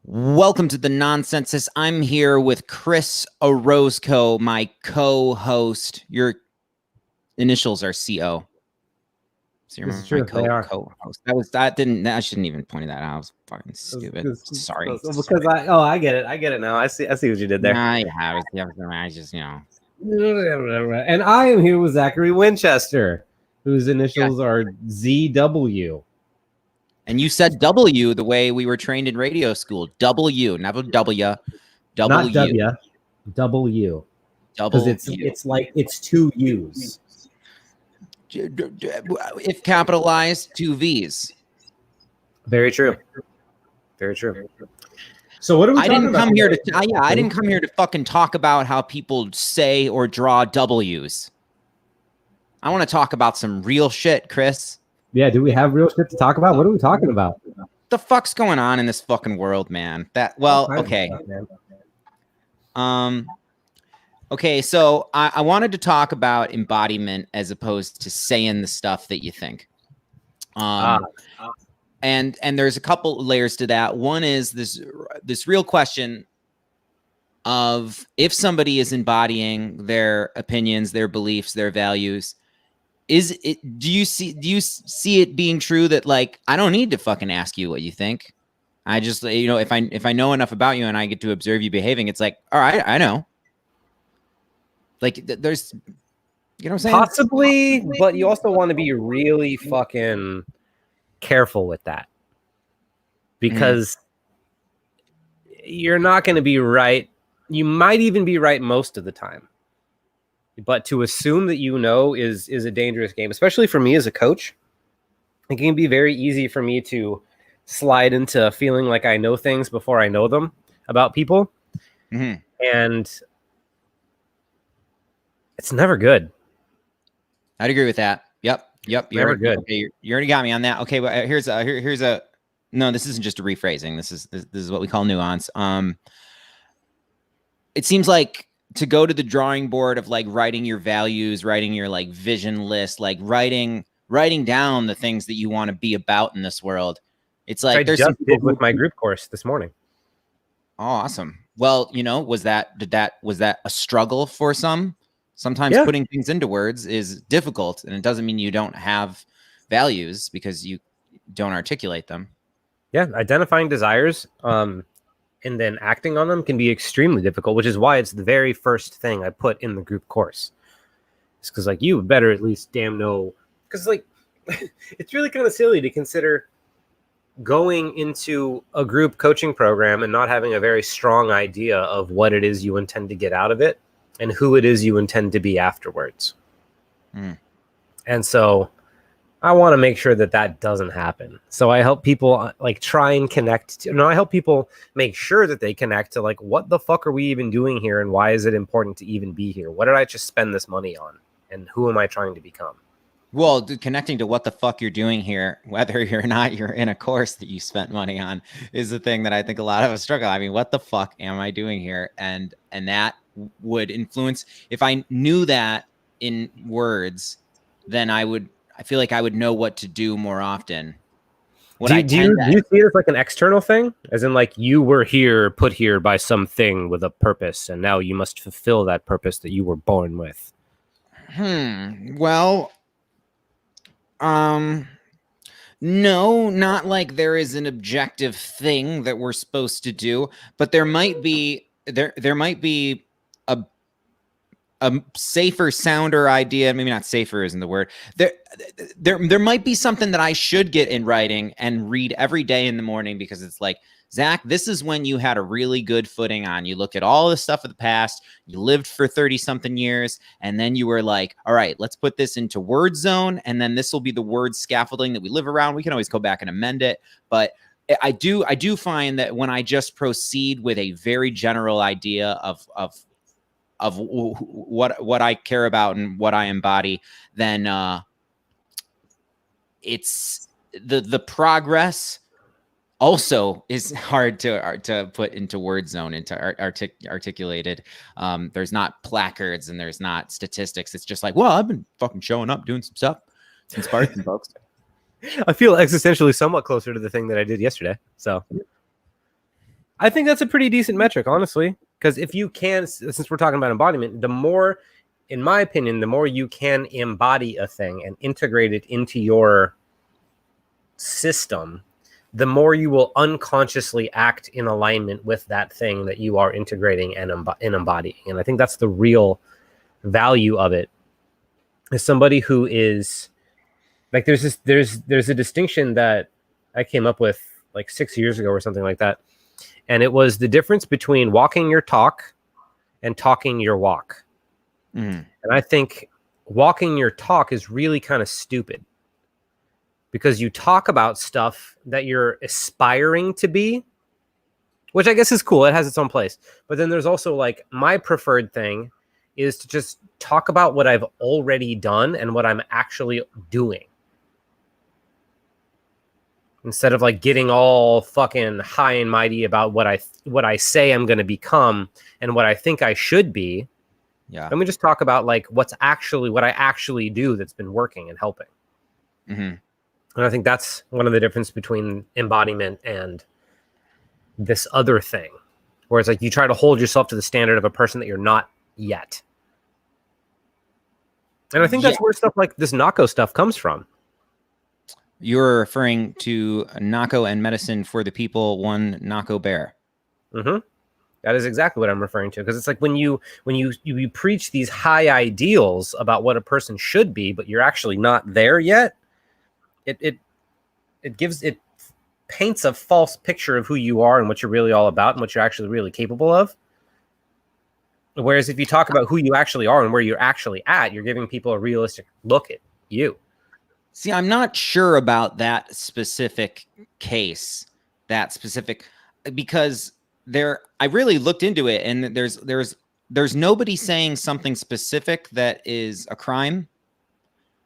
Welcome to the NonSensus. I'm here with Chris Orozco, my co-host. Your initials are CO. So this is true. They are co-host. I shouldn't even point that out. I was fucking stupid. Sorry. Because I get it. I get it now. I see what you did there. Nah, I just, And I am here with Zachary Winchester, whose initials are ZW. And you said W the way we were trained in radio school. W, never W. Not W. W. Because it's like it's two U's. If capitalized, two V's. Very true. Very true. So what are we I didn't come here to fucking talk about how people say or draw W's. I want to talk about some real shit, Chris. Yeah, do we have real shit to talk about? What are we talking about? The fuck's going on in this fucking world, man? Okay. Okay, so I wanted to talk about embodiment as opposed to saying the stuff that you think. And there's a couple layers to that. One is this real question of if somebody is embodying their opinions, their beliefs, their values, do you see it being true that, like, I don't need to fucking ask you what you think? I just, if I know enough about you and I get to observe you behaving, it's like, all right, I know. Like, there's, you know what I'm saying? Possibly, but you also want to be really fucking careful with that, because you're not going to be right. You might even be right most of the time. But to assume that is a dangerous game, especially for me as a coach. It can be very easy for me to slide into feeling like I know things before I know them about people. And it's never good. I'd agree with that. Yep. Never good. Okay, you already got me on that. Okay, well, here's a no, this isn't just a rephrasing. This is what we call nuance. It seems like to go to the drawing board of, like, writing your values, writing your, like, vision list, like writing down the things that you want to be about in this world. It's like I just did with my group course this morning. Oh, awesome. Well, was that a struggle for some? Sometimes putting things into words is difficult, and it doesn't mean you don't have values because you don't articulate them. Yeah, identifying desires and then acting on them can be extremely difficult, which is why it's the very first thing I put in the group course. It's because, like, you better at least damn know, because, like, it's really kind of silly to consider going into a group coaching program and not having a very strong idea of what it is you intend to get out of it and who it is you intend to be afterwards. And so I want to make sure that doesn't happen. So I help people, like, try and connect. I help people make sure that they connect to, like, what the fuck are we even doing here, and why is it important to even be here? What did I just spend this money on, and who am I trying to become? Well, connecting to what the fuck you're doing here, whether or not you're in a course that you spent money on, is the thing that I think a lot of us struggle. I mean, what the fuck am I doing here? And that would influence. If I knew that in words, then I feel like I would know what to do more often. Do you see it as, like, an external thing? As in, like, you were put here by something with a purpose, and now you must fulfill that purpose that you were born with? Well, no, not like there is an objective thing that we're supposed to do, but there might be a safer, sounder idea. Maybe not safer isn't the word. There might be something that I should get in writing and read every day in the morning, because it's like, Zach, this is when you had a really good footing on. You look at all the stuff of the past, you lived for 30 something years, and then you were like, all right, let's put this into word zone. And then this will be the word scaffolding that we live around. We can always go back and amend it. But I do find that when I just proceed with a very general idea of what I care about and what I embody, then it's the progress also is hard to put into word zone, into articulated. There's not placards and there's not statistics. It's just like, well, I've been fucking showing up, doing some stuff, inspired some folks. I feel existentially somewhat closer to the thing that I did yesterday. So I think that's a pretty decent metric, honestly. Because if you can, since we're talking about embodiment, the more, in my opinion, the more you can embody a thing and integrate it into your system, the more you will unconsciously act in alignment with that thing that you are integrating and embodying. And I think that's the real value of it. As somebody who is like, there's a distinction that I came up with like 6 years ago or something like that. And it was the difference between walking your talk and talking your walk. Mm. And I think walking your talk is really kind of stupid, because you talk about stuff that you're aspiring to be, which I guess is cool. It has its own place. But then there's also like, my preferred thing is to just talk about what I've already done and what I'm actually doing, instead of like getting all fucking high and mighty about what I say I'm going to become and what I think I should be. Yeah. Let me just talk about like what I actually do that's been working and helping. Mm-hmm. And I think that's one of the difference between embodiment and this other thing, where it's like you try to hold yourself to the standard of a person that you're not yet. And I think that's where stuff like this Nako stuff comes from. You're referring to Nako and medicine for the people, one Nako bear. Mm-hmm. That is exactly what I'm referring to. Because it's like when you preach these high ideals about what a person should be, but you're actually not there yet, it paints a false picture of who you are and what you're really all about and what you're actually really capable of. Whereas if you talk about who you actually are and where you're actually at, you're giving people a realistic look at you. See, I'm not sure about that specific case, because I really looked into it, and there's nobody saying something specific that is a crime.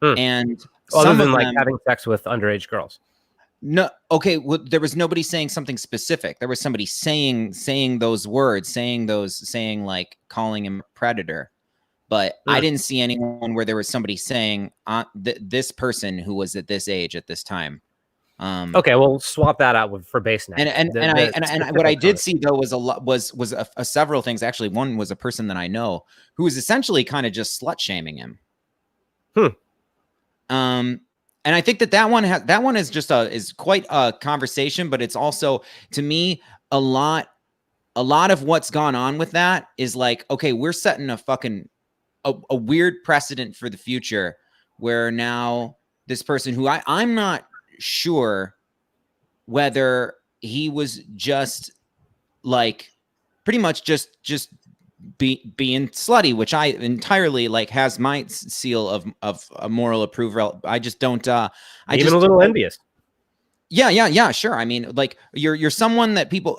And other than like having sex with underage girls. No, okay. Well, there was nobody saying something specific. There was somebody saying those words, saying like calling him a predator. But I didn't see anyone where there was somebody saying this person who was at this age at this time. Okay, we'll swap that out for base now. And what I did see though was several things. Actually, one was a person that I know who was essentially kind of just slut shaming him. And I think that one is quite a conversation, but it's also, to me, a lot of what's gone on with that is like, okay, we're setting a weird precedent for the future, where now this person who I'm not sure whether he was just like pretty much just being slutty, which I entirely like has my seal of a moral approval. I just don't a little envious. Yeah, sure. I mean, like you're someone that people,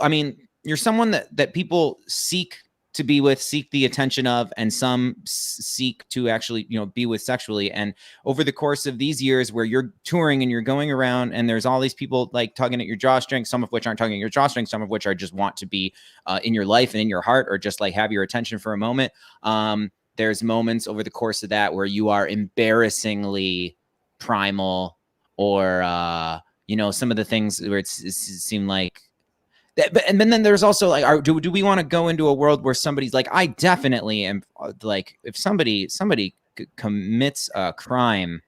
you're someone that people seek to be with, seek the attention of, and some seek to actually, be with sexually. And over the course of these years where you're touring and you're going around and there's all these people like tugging at your drawstrings, some of which aren't tugging at your drawstrings, some of which are just want to be in your life and in your heart, or just like have your attention for a moment. There's moments over the course of that where you are embarrassingly primal, or, some of the things where it seemed like, and then there's also like, do we want to go into a world where somebody's like, I definitely am like, if somebody commits a crime,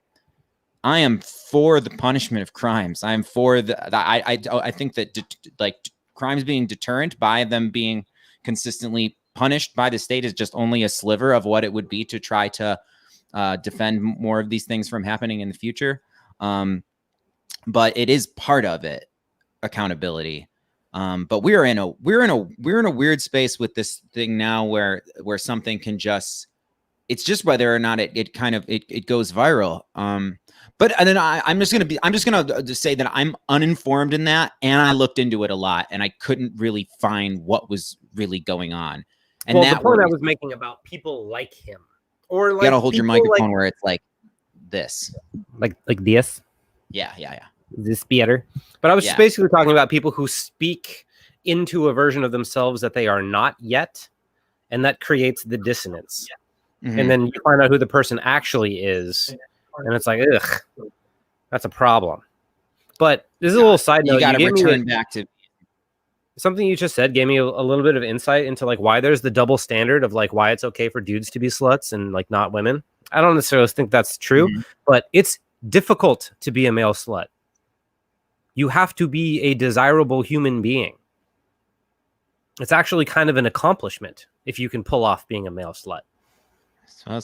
I am for the punishment of crimes. I'm for I think that crimes being deterrent by them being consistently punished by the state is just only a sliver of what it would be to try to defend more of these things from happening in the future. But it is part of it, accountability. But we're in a weird space with this thing now where something can just, it's just whether or not it goes viral. But and then I'm just gonna say that I'm uninformed in that, and I looked into it a lot, and I couldn't really find what was really going on. And the point I was making about people like him, or like, you gotta hold your microphone where it's like this, like this. Yeah. This better. But I was just basically talking about people who speak into a version of themselves that they are not yet, and that creates the dissonance. Mm-hmm. And then you find out who the person actually is, and it's like, ugh, that's a problem. But this is a little side note. You got to gave me return back to something you just said gave me a little bit of insight into like why there's the double standard of like why it's okay for dudes to be sluts and like not women. I don't necessarily think that's true, but it's difficult to be a male slut. You have to be a desirable human being. It's actually kind of an accomplishment if you can pull off being a male slut. So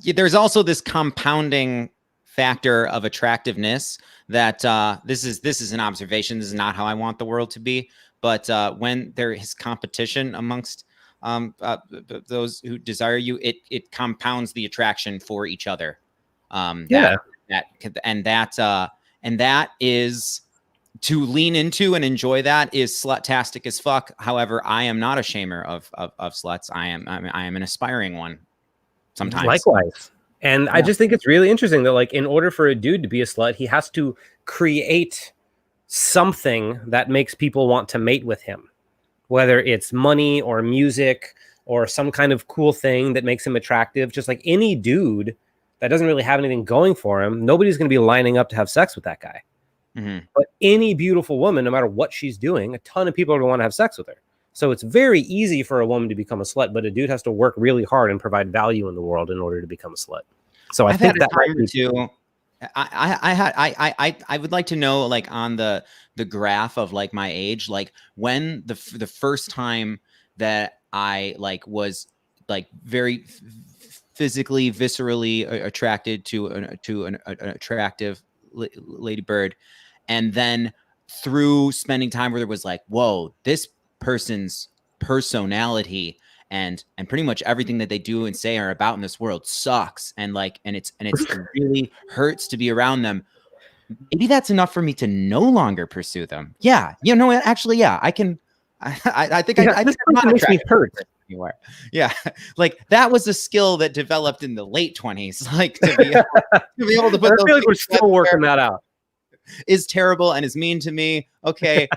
there's also this compounding factor of attractiveness that this is an observation. This is not how I want the world to be. But when there is competition amongst those who desire you, it compounds the attraction for each other. And that is to lean into and enjoy. That is slutastic as fuck. However, I am not a shamer of sluts. I am an aspiring one. Sometimes. Likewise. And I just think it's really interesting that like in order for a dude to be a slut, he has to create something that makes people want to mate with him, whether it's money or music or some kind of cool thing that makes him attractive. Just like any dude that doesn't really have anything going for him, nobody's going to be lining up to have sex with that guy. But any beautiful woman, no matter what she's doing, a ton of people are going to want to have sex with her. So it's very easy for a woman to become a slut, but a dude has to work really hard and provide value in the world in order to become a slut. So I think that might be too. I would like to know, like, on the graph of like my age, like when the first time that I like was like very physically, viscerally attracted to an attractive lady bird, and then through spending time where there was like, whoa, this person's personality and pretty much everything that they do and say are about in this world sucks, and it really hurts to be around them. Maybe that's enough for me to no longer pursue them. Yeah, you know, actually, yeah, I can. I think I think I'm not makes me hurt anywhere. Yeah, like that was a skill that developed in the late 20s. Like to be able to put. I feel like we're still working that out. Is terrible and is mean to me. Okay,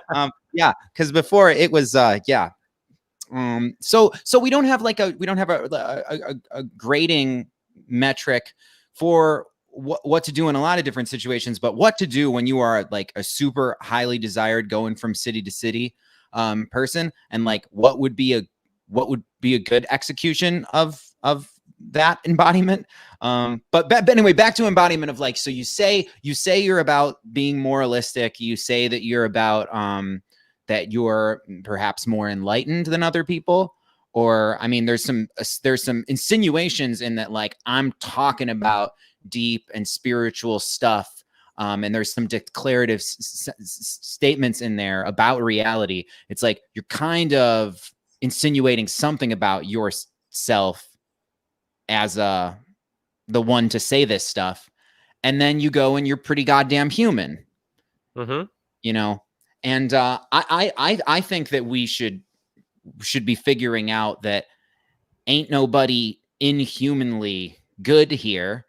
yeah, because before it was yeah. So we don't have a grading metric for what to do in a lot of different situations, but what to do when you are like a super highly desired going from city to city person, and like what would be a good execution of that embodiment. But anyway, back to embodiment of like, so you say you're about being moralistic, you say that you're about that you're perhaps more enlightened than other people, or I mean there's some insinuations in that, like I'm talking about deep and spiritual stuff, and there's some declarative statements in there about reality. It's like you're kind of insinuating something about yourself as the one to say this stuff, and then you go and you're pretty goddamn human, you know. And I think that we should be figuring out that ain't nobody inhumanly good here,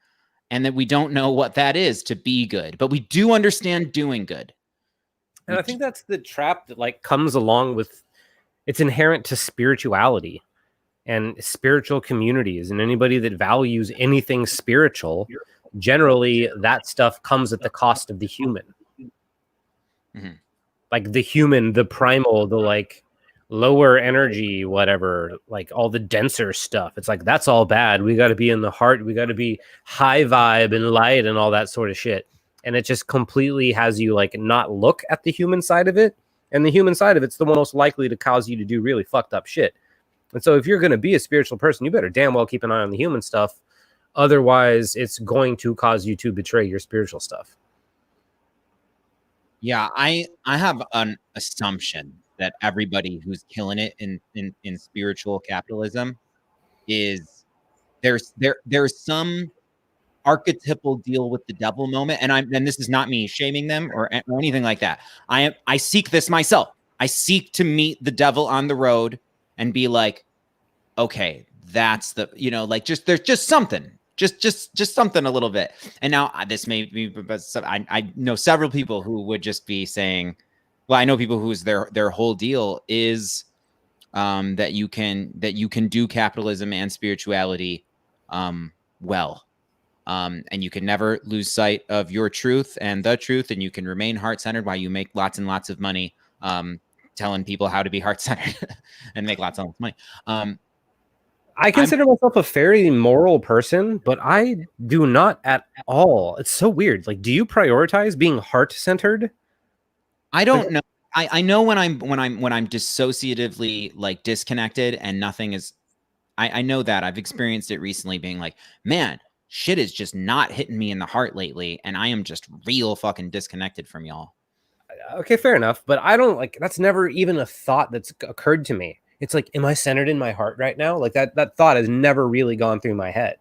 and that we don't know what that is to be good, but we do understand doing good. And I think that's the trap that like comes along with, it's inherent to spirituality and spiritual communities, and anybody that values anything spiritual, generally that stuff comes at the cost of the human. Like the human, the primal, the like lower energy, whatever, like all the denser stuff. It's like, that's all bad. We got to be in the heart. We got to be high vibe and light and all that sort of shit. And it just completely has you like not look at the human side of it. And the human side of it's the most likely to cause you to do really fucked up shit. And so if you're going to be a spiritual person, you better damn well keep an eye on the human stuff. Otherwise, it's going to cause you to betray your spiritual stuff. Yeah, I have an assumption that everybody who's killing it in spiritual capitalism is there's some archetypal deal with the devil moment, and this is not me shaming them or anything like that. I seek this myself. I seek to meet the devil on the road and be like, okay, that's the, you know, like just there's just something. Just something a little bit. And now this may be, but I know several people who would just be saying, well, I know people whose their whole deal is that you can do capitalism and spirituality well. And you can never lose sight of your truth and the truth, and you can remain heart-centered while you make lots and lots of money telling people how to be heart-centered and make lots of money. I consider myself a fairly moral person, but I do not at all. It's so weird. Like, do you prioritize being heart-centered? I don't know. I know when I'm dissociatively like disconnected and nothing is. I know that I've experienced it recently, being like, man, shit is just not hitting me in the heart lately, and I am just real fucking disconnected from y'all. Okay, fair enough, but I don't like. That's never even a thought that's occurred to me. It's like, am I centered in my heart right now? Like that thought has never really gone through my head.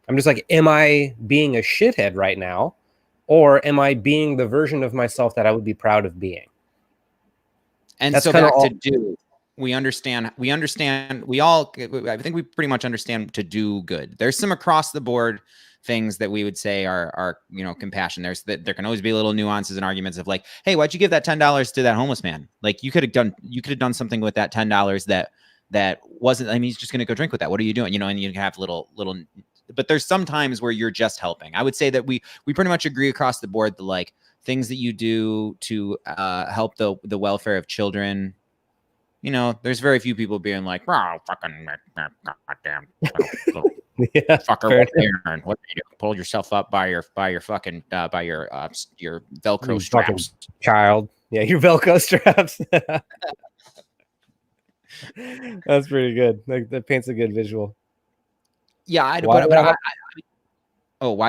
I'm just like, am I being a shithead right now? Or am I being the version of myself that I would be proud of being? And that's so back to do. We understand. We all, I think we pretty much understand to do good. There's some across the board things that we would say are compassion. There can always be little nuances and arguments of like, hey, why'd you give that $10 to that homeless man? Like you could have done something with that $10 that wasn't, I mean, he's just going to go drink with that. What are you doing? And you have little, but there's some times where you're just helping. I would say that we pretty much agree across the board, the like things that you do to help the welfare of children. There's very few people being like, oh, fucking goddamn yeah, fucker, what do you do? Pull yourself up by your fucking your Velcro straps, child. Yeah, your Velcro straps. That's pretty good. Like that paints a good visual. Yeah, why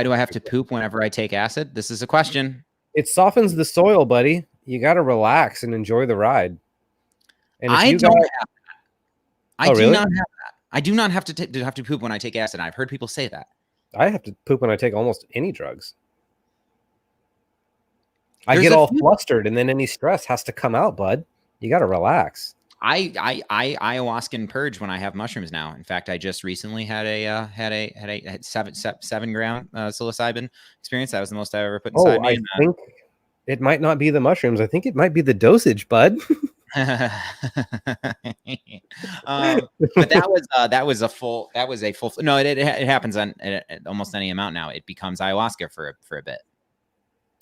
do I have to poop whenever I take acid? This is a question. It softens the soil, buddy. You got to relax and enjoy the ride. And I do not have that. I do not have to poop when I take acid. I've heard people say that. I have to poop when I take almost any drugs. I get all flustered, and then any stress has to come out, bud. You got to relax. I ayahuasca and purge when I have mushrooms now. In fact, I just recently had a 7-gram psilocybin experience. That was the most I ever put inside me. I think it might not be the mushrooms. I think it might be the dosage, bud. But that was a full. No, it happens on almost any amount now. It becomes ayahuasca for a bit.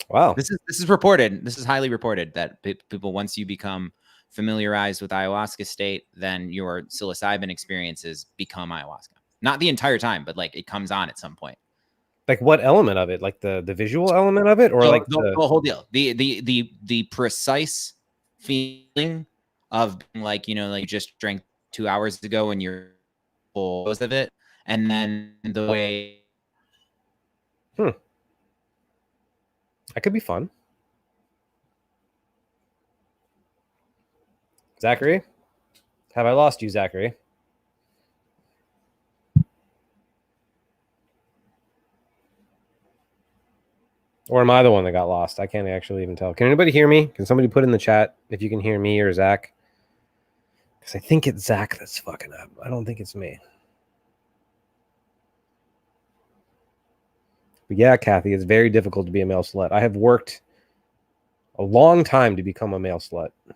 Wow. This is reported. This is highly reported that people, once you become familiarized with ayahuasca state, then your psilocybin experiences become ayahuasca. Not the entire time, but like it comes on at some point. Like what element of it? Like the visual element of it, or like the whole deal? The precise feeling of like, like you just drank 2 hours ago and you're full of it, and then the way. That could be fun. Zachary? Have I lost you, Zachary? Or am I the one that got lost? I can't actually even tell. Can anybody hear me? Can somebody put in the chat if you can hear me or Zach? Because I think it's Zach that's fucking up. I don't think it's me. But yeah, Kathy, it's very difficult to be a male slut. I have worked a long time to become a male slut. I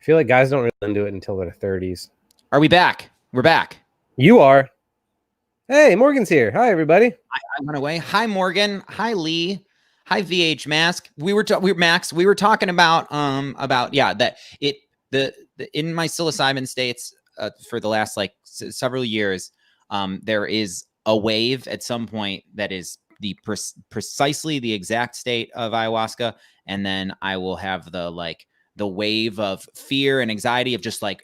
feel like guys don't really do it until their 30s. Are we back? We're back. You are. Hey, Morgan's here. Hi, everybody. I went away. Hi, Morgan. Hi, Lee. Hi, VH Mask. We were talking about that in my psilocybin states for the last like several years, there is a wave at some point that is the precisely the exact state of ayahuasca, and then I will have the wave of fear and anxiety of just like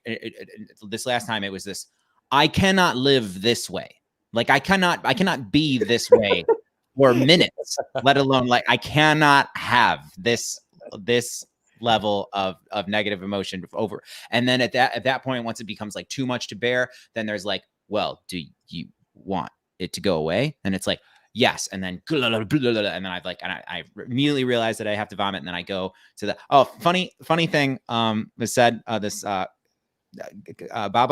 this last time it was this, I cannot live this way. Like I cannot be this way for minutes, let alone like I cannot have this level of negative emotion over. And then at that point, once it becomes like too much to bear, then there's like, well, do you want it to go away? And it's like, yes. And then I immediately realize that I have to vomit, and then I go to the funny thing was said this Baba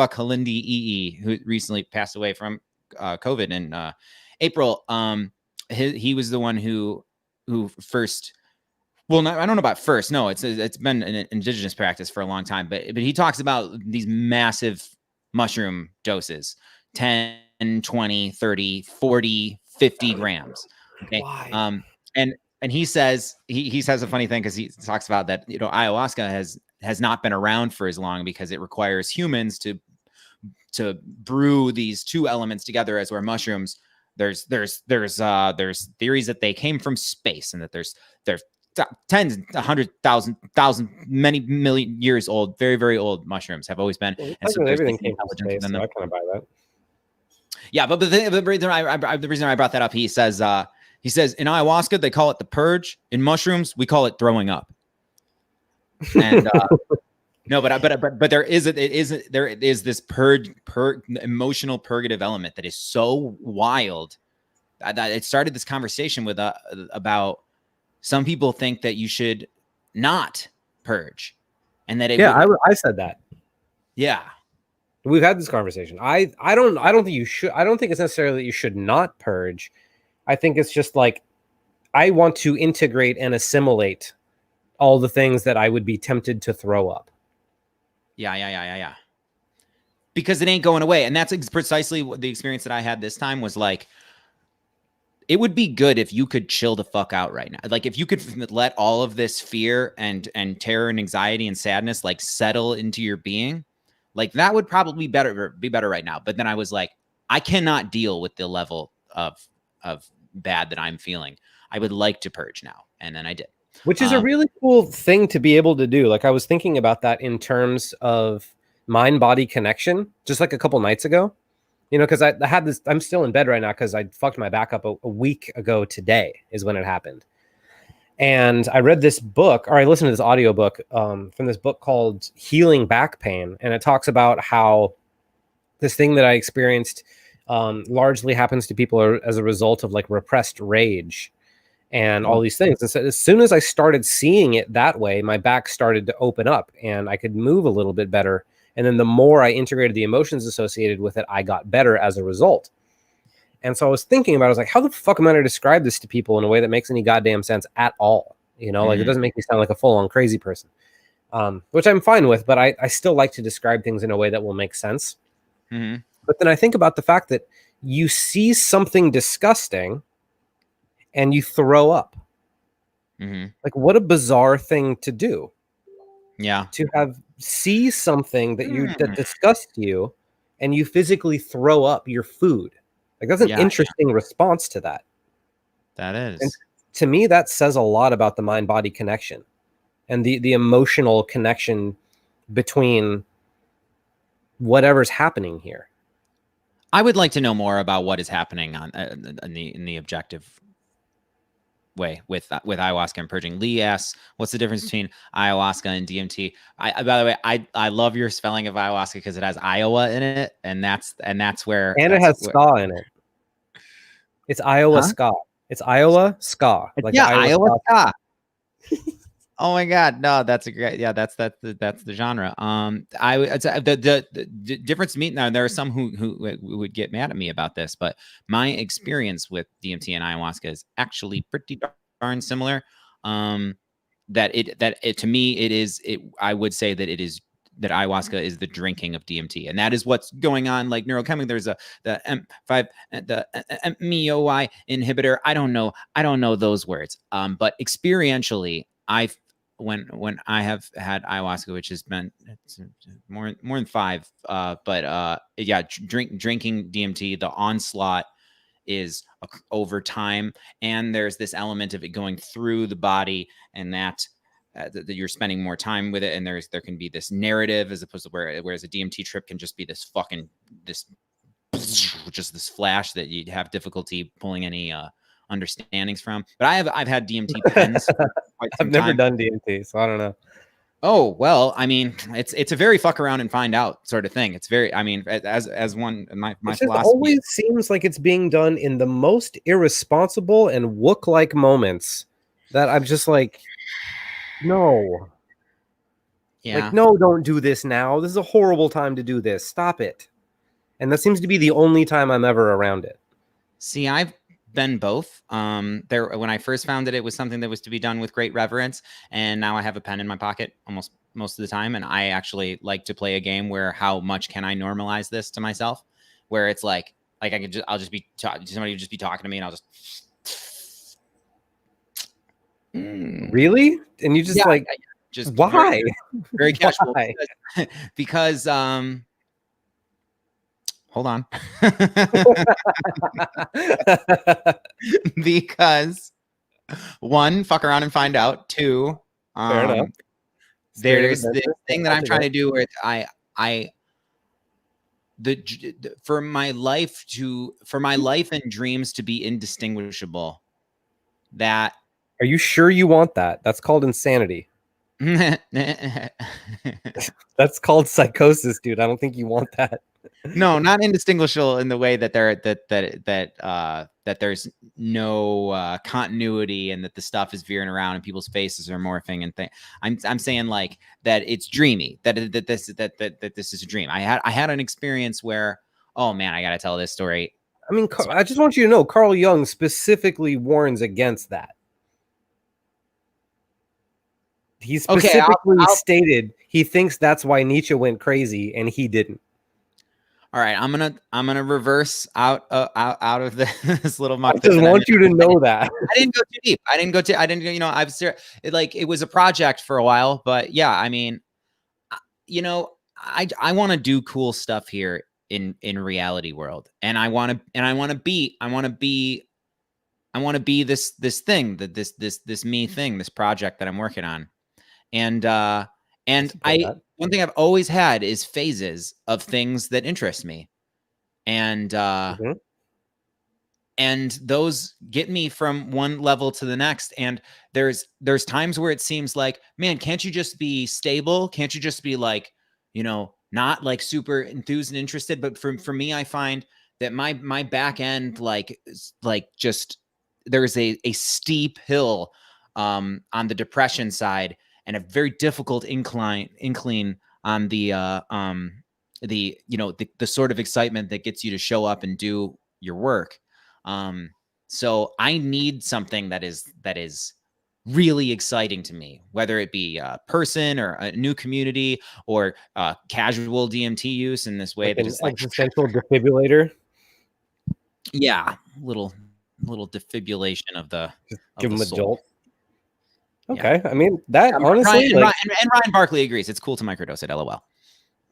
Kalindi EE, who recently passed away from COVID in April. He was the one who first. Well, I don't know about first. No, it's been an indigenous practice for a long time, but he talks about these massive mushroom doses, 10 20, 30, 40, 50 grams. Okay. Why? And he says he says a funny thing because he talks about that, you know, ayahuasca has not been around for as long because it requires humans to brew these two elements together, as where mushrooms, there's theories that they came from space and that there's tens, 100,000, many million years old, very, very old mushrooms have always been. Well, And so there's everything came from intelligence space, within so them. I kind of buy that. Yeah, but the reason I brought that up, he says in ayahuasca they call it the purge. In mushrooms we call it throwing up. And no, but there is this emotional purgative element that is so wild that it started this conversation with about some people think that you should not purge, and that I said that. Yeah. We've had this conversation. I don't think you should. I don't think it's necessarily that you should not purge. I think it's just like I want to integrate and assimilate all the things that I would be tempted to throw up. Yeah. Because it ain't going away. And that's precisely what the experience that I had this time was like. It would be good if you could chill the fuck out right now. Like if you could let all of this fear and terror and anxiety and sadness like settle into your being, like that would probably be better right now. But then I was like, I cannot deal with the level of bad that I'm feeling. I would like to purge now. And then I did. Which is a really cool thing to be able to do. Like I was thinking about that in terms of mind-body connection, just like a couple nights ago. You know, because I had this, I'm still in bed right now because I fucked my back up a week ago today is when it happened. And I read this book, or I listened to this audiobook from this book called Healing Back Pain. And it talks about how this thing that I experienced largely happens to people as a result of like repressed rage and all these things. And so as soon as I started seeing it that way, my back started to open up and I could move a little bit better. And then the more I integrated the emotions associated with it, I got better as a result. And so I was thinking about it, I was like, how the fuck am I going to describe this to people in a way that makes any goddamn sense at all? You know, like it doesn't make me sound like a full-on crazy person, which I'm fine with, but I still like to describe things in a way that will make sense. Mm-hmm. But then I think about the fact that you see something disgusting and you throw up. Mm-hmm. Like what a bizarre thing to do. Yeah. To see something that that disgusts you and you physically throw up your food. Like that's an interesting response to that. That is. And to me, that says a lot about the mind-body connection and the emotional connection between whatever's happening here. I would like to know more about what is happening on in the objective way with ayahuasca and purging. Lee asks, what's the difference between ayahuasca and DMT? By the way, I love your spelling of ayahuasca because it has Iowa in it, and that's where it has ska in it. It's Iowa ska. It's Iowa ska. Like Iowa ska. Oh my God, no, that's a great, that's the genre. The difference to me now, there are some who would get mad at me about this, but my experience with DMT and ayahuasca is actually pretty darn similar. That to me I would say that it is that ayahuasca is the drinking of DMT, and that is what's going on. Like neurochemically, there's the M5, the MEOI inhibitor. I don't know those words. But experientially, when I have had ayahuasca, which has been more than 5, drinking DMT, the onslaught is over time, and there's this element of it going through the body, and that you're spending more time with it, and there can be this narrative as opposed to whereas a DMT trip can just be this just this flash that you'd have difficulty pulling any understandings from. But I've had DMT pens. I've never done DMT, so I don't know. Oh, well, I mean, it's a very fuck around and find out sort of thing. It's very, I mean, as one, my philosophy always seems like it's being done in the most irresponsible and wook-like moments that I'm just like, no. Yeah. Like, no, don't do this now. This is a horrible time to do this. Stop it. And that seems to be the only time I'm ever around it. See, I've been both. When I first found it was something that was to be done with great reverence, and now I have a pen in my pocket almost most of the time, and I actually like to play a game where how much can I normalize this to myself, where it's like Like I'll just be somebody would just be talking to me, and I'll just really, and you just just why? Very casual. Why? Because hold on. Because one, fuck around and find out. Two, Fair enough. There's this thing that I'm trying to do where for my life and dreams to be indistinguishable. That are you sure you want that? That's called insanity. That's called psychosis, dude. I don't think you want that. No, not indistinguishable in the way that that there's no continuity and that the stuff is veering around and people's faces are morphing and things. I'm saying like that it's dreamy, that this is a dream. I had an experience where, oh man, I gotta tell this story. I mean, I just want you to know, Carl Jung specifically warns against that. He specifically stated he thinks that's why Nietzsche went crazy and he didn't. All right, I'm gonna reverse out of this little muck. I just want you to know that I didn't go too deep. I didn't. You know, it was a project for a while, but yeah, I mean, you know, I want to do cool stuff here in reality world, and I want to be this thing, that this me thing, this project that I'm working on. And one thing I've always had is phases of things that interest me. And and those get me from one level to the next. And there's times where it seems like, man, can't you just be stable? Can't you just be like, you know, not like super enthused and interested? But for me, I find that my back end, like just there's a steep hill on the depression side, and a very difficult incline on the you know, the sort of excitement that gets you to show up and do your work. So I need something that is really exciting to me, whether it be a person or a new community or casual DMT use in this way, like that is like existential defibrillator. Yeah, little defibrillation of the give them a soul. jolt. Okay, yeah. I mean that honestly, Ryan Barkley agrees. It's cool to microdose it. LOL.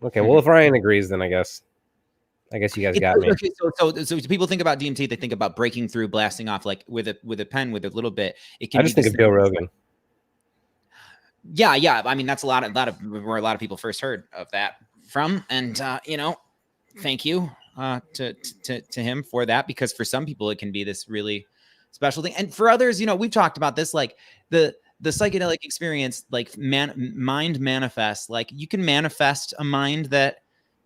Okay, well, if Ryan agrees, then I guess you guys got me. Okay, so people think about DMT, they think about breaking through, blasting off like with a pen, with a little bit. It can. I just think of Joe Rogan. Yeah. I mean, that's a lot of where a lot of people first heard of that from, and you know, thank you to him for that, because for some people it can be this really special thing, and for others, you know, we've talked about this, like the psychedelic experience, like mind manifests. Like you can manifest a mind that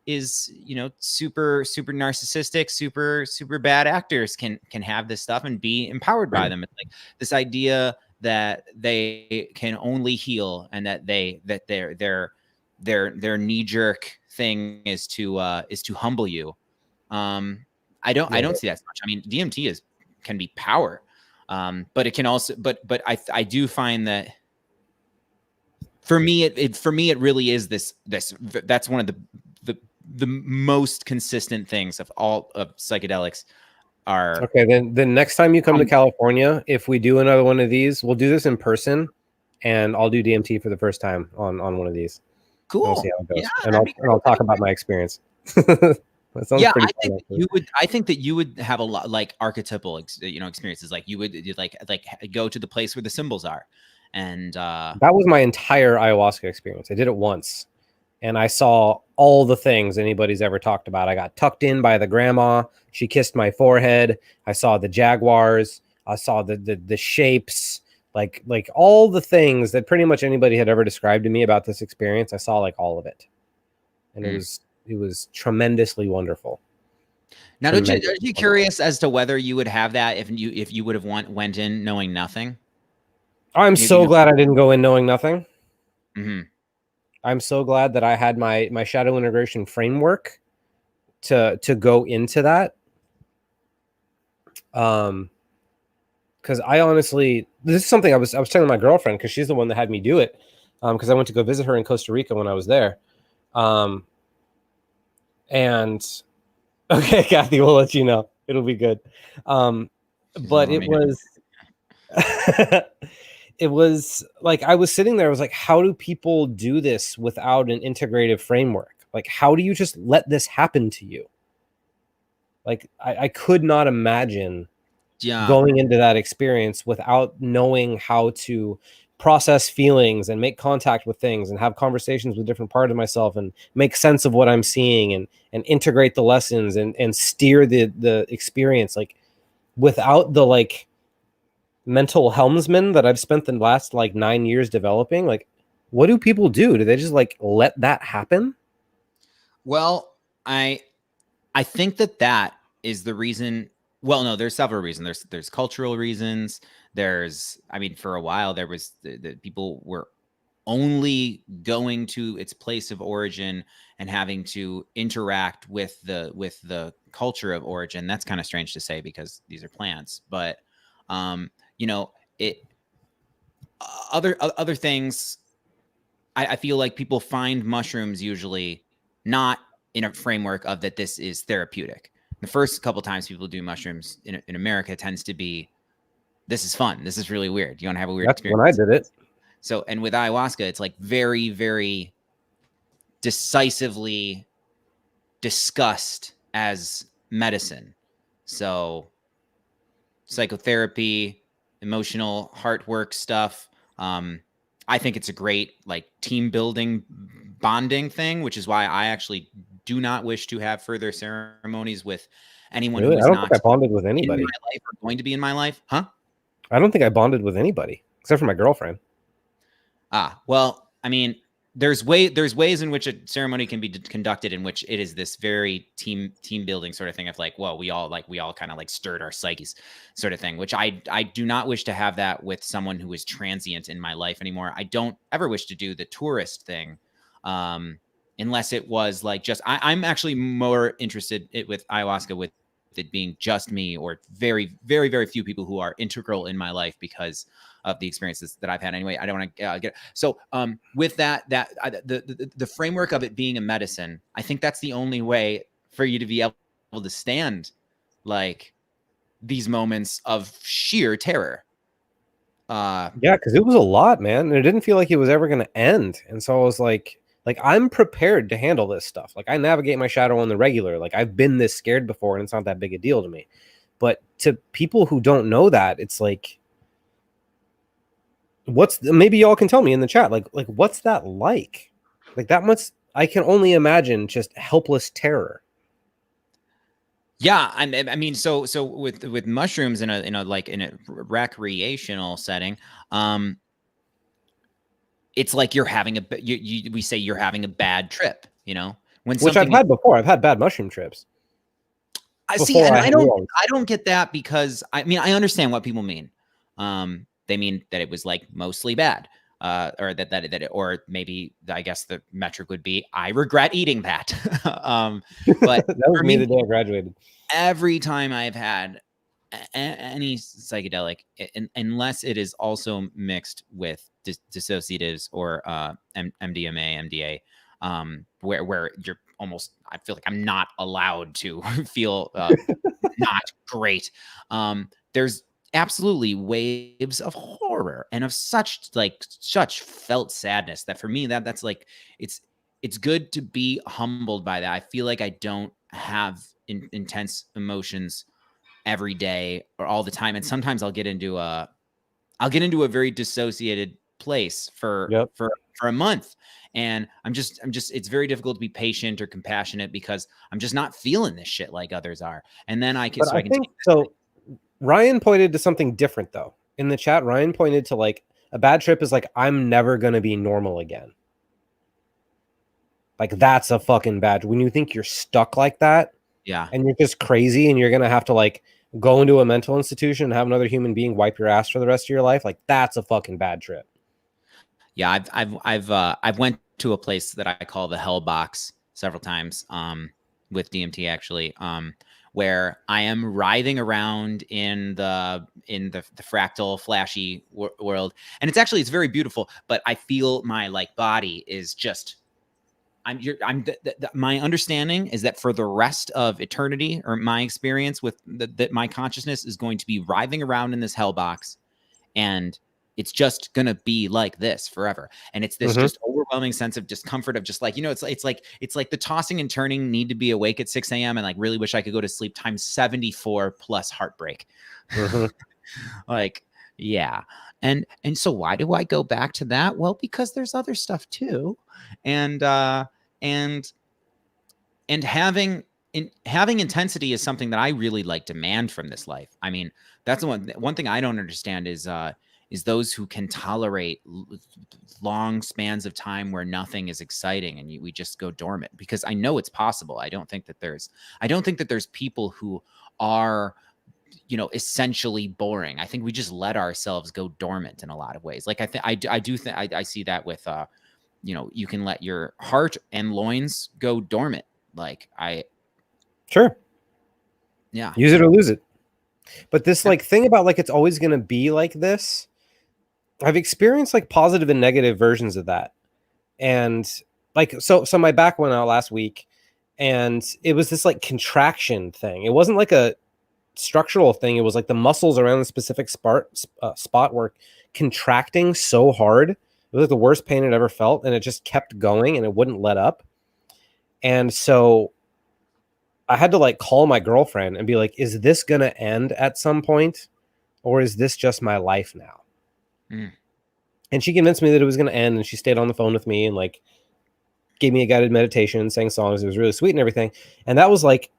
is, you know, super narcissistic, super bad actors can have this stuff and be empowered by them. It's like this idea that they can only heal, and that their knee jerk thing is to humble you. I don't see that so much. I mean, DMT can be power. But it can also, but I do find that for me, it really is this, that's one of the most consistent things of all of psychedelics are. Okay. Then the next time you come to California, if we do another one of these, we'll do this in person, and I'll do DMT for the first time on one of these. Cool. We'll see how it goes. Yeah, and I'll talk about my experience. Yeah, I think that you would have a lot like archetypal, you know, experiences. Like you would like go to the place where the symbols are, and that was my entire ayahuasca experience. I did it once, and I saw all the things anybody's ever talked about. I got tucked in by the grandma. She kissed my forehead. I saw the jaguars. I saw the shapes, like all the things that pretty much anybody had ever described to me about this experience. I saw like all of it, and it was tremendously wonderful. Now, are you curious as to whether you would have that if you would have went in knowing nothing? I'm so glad I didn't go in knowing nothing. Mm-hmm. I'm so glad that I had my shadow integration framework to go into that. Because I honestly, this is something I was telling my girlfriend, because she's the one that had me do it. Because I went to go visit her in Costa Rica when I was there. And Okay, Kathy, we'll let you know. It'll be good. But it was it was like I was sitting there, I was like, how do people do this without an integrative framework? Like, how do you just let this happen to you? Like, I could not imagine going into that experience without knowing how to process feelings and make contact with things and have conversations with different parts of myself and make sense of what I'm seeing and integrate the lessons and steer the experience, like without the like mental helmsman that I've spent the last like 9 years developing. Like, what do people do? Do they just like let that happen? Well, I think that is the reason. Well, no, there's several reasons. There's cultural reasons. I mean, for a while there was the people were only going to its place of origin and having to interact with the culture of origin. That's kind of strange to say because these are plants, but it other things. I feel like people find mushrooms usually not in a framework of that this is therapeutic. The first couple times people do mushrooms in America tends to be, this is fun. This is really weird. You want to have a weird experience. When I did it. So, and with ayahuasca, it's like very, very decisively discussed as medicine. So psychotherapy, emotional heart work stuff. I think it's a great like team building bonding thing, which is why I actually do not wish to have further ceremonies with anyone who is I don't not think I bonded with anybody in my life or going to be in my life. Huh? I don't think I bonded with anybody except for my girlfriend. Well, I mean, there's ways in which a ceremony can be conducted in which it is this very team building sort of thing of like, well, we all kind of like stirred our psyches sort of thing, which I do not wish to have that with someone who is transient in my life anymore. I don't ever wish to do the tourist thing, unless it was like just I'm actually more interested with ayahuasca with it being just me or very, very, very few people who are integral in my life because of the experiences that I've had anyway. I don't want to get so with the framework of it being a medicine, I think that's the only way for you to be able to stand like these moments of sheer terror. Yeah, because it was a lot, man, and it didn't feel like it was ever going to end. And so I was like I'm prepared to handle this stuff. Like I navigate my shadow on the regular. Like I've been this scared before, and it's not that big a deal to me. But to people who don't know that, it's like, maybe y'all can tell me in the chat, like what's that like? Like that much, I can only imagine just helpless terror. Yeah, I mean, so with mushrooms in a recreational setting, it's like you're having we say you're having a bad trip, Which I've had before. I've had bad mushroom trips. I see, and I don't get that because I mean I understand what people mean. They mean that it was like mostly bad, or or maybe I guess the metric would be I regret eating that. But that was me the day I graduated. Every time I've had any psychedelic, unless it is also mixed with dissociatives or MDMA, MDA, where you're almost, I feel like I'm not allowed to feel not great. There's absolutely waves of horror and of such felt sadness that for me that's like it's good to be humbled by that. I feel like I don't have intense emotions every day or all the time, and sometimes I'll get into a very dissociated place for a month, and I'm just it's very difficult to be patient or compassionate because I'm just not feeling this shit like others are. And then I can Ryan pointed to something different though in the chat. Ryan pointed to like a bad trip is like I'm never gonna be normal again. Like that's a fucking bad. When you think you're stuck like that, yeah, and you're just crazy, and you're gonna have to like go into a mental institution and have another human being wipe your ass for the rest of your life, like that's a fucking bad trip. Yeah, I've went to a place that I call the hell box several times, with DMT actually, where I am writhing around in the fractal flashy world, and it's very beautiful. But I feel my like body is just. my understanding is that for the rest of eternity, or my experience with that my consciousness is going to be writhing around in this hell box, and it's just gonna be like this forever. And it's this just overwhelming sense of discomfort of just like, it's like the tossing and turning, need to be awake at 6 a.m. and like really wish I could go to sleep times 74 plus heartbreak. Like, yeah. And so why do I go back to that? Well, because there's other stuff too. And having intensity is something that I really like demand from this life. I mean, that's the one thing I don't understand is those who can tolerate long spans of time where nothing is exciting and we just go dormant, because I know it's possible. I don't think that there's people who are, essentially boring. I think we just let ourselves go dormant in a lot of ways. Like I see that with, you can let your heart and loins go dormant. Like Sure. Yeah. Use it or lose it. But this like thing about like, it's always going to be like this. I've experienced like positive and negative versions of that. And like, so my back went out last week and it was this like contraction thing. It wasn't like a structural thing. It was like the muscles around the specific spot were contracting so hard. It was like the worst pain I'd ever felt. And it just kept going and it wouldn't let up. And so I had to like call my girlfriend and be like, is this going to end at some point? Or is this just my life now? And she convinced me that it was going to end. And she stayed on the phone with me and like gave me a guided meditation, sang songs. It was really sweet and everything. And that was like,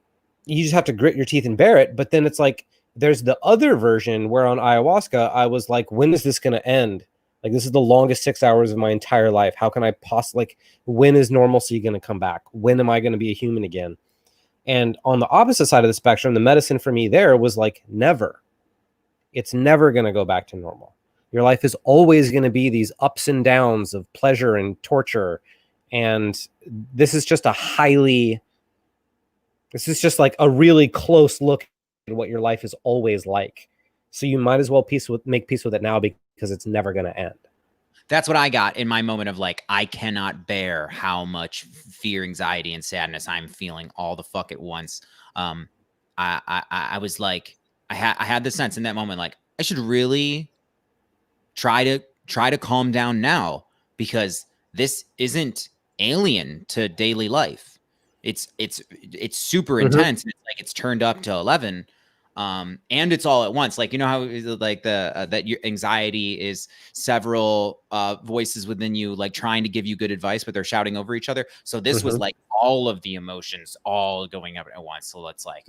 you just have to grit your teeth and bear it. But then it's like, there's the other version where on ayahuasca, I was like, when is this going to end? Like, this is the longest 6 hours of my entire life. How can I possibly, like, when is normalcy going to come back? When am I going to be a human again? And on the opposite side of the spectrum, the medicine for me there was like, never. It's never going to go back to normal. Your life is always going to be these ups and downs of pleasure and torture. And this is just like a really close look at what your life is always like. So you might as well make peace with it now, because it's never going to end. That's what I got in my moment of like, I cannot bear how much fear, anxiety, and sadness I'm feeling all the fuck at once. I was like, I had the sense in that moment, like, I should really try to calm down now, because this isn't alien to daily life. It's super intense. And it's like, it's turned up to 11. And it's all at once. Like, how like that your anxiety is several voices within you, like trying to give you good advice, but they're shouting over each other. So this was like all of the emotions all going up at once. So it's like,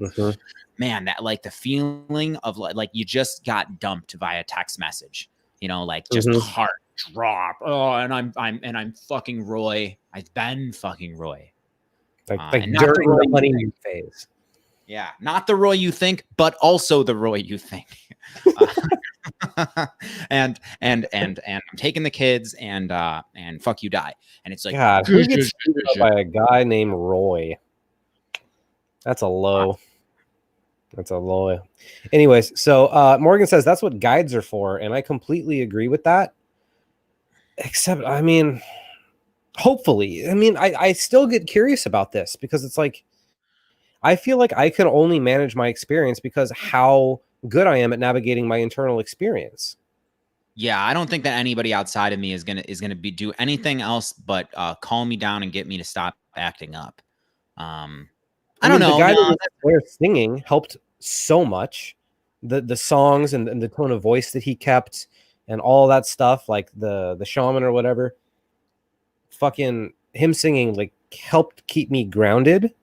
man, that like the feeling of like you just got dumped via text message, like just heart drop. Oh, and I'm fucking Roy. I've been fucking Roy. Like during the honeymoon phase. Yeah, not the Roy you think, but also the Roy you think. And I'm taking the kids and fuck you, die. And it's like, God, who gets screwed up by a guy named Roy? That's a low. That's a low. Anyways, so Morgan says that's what guides are for, and I completely agree with that. Except, I mean, hopefully, I still get curious about this, because it's like, I feel like I can only manage my experience because how good I am at navigating my internal experience. Yeah, I don't think that anybody outside of me is gonna do anything else but calm me down and get me to stop acting up. I don't know. The guy that was there singing helped so much. The songs and the tone of voice that he kept and all that stuff, like the shaman or whatever. Fucking him singing like helped keep me grounded.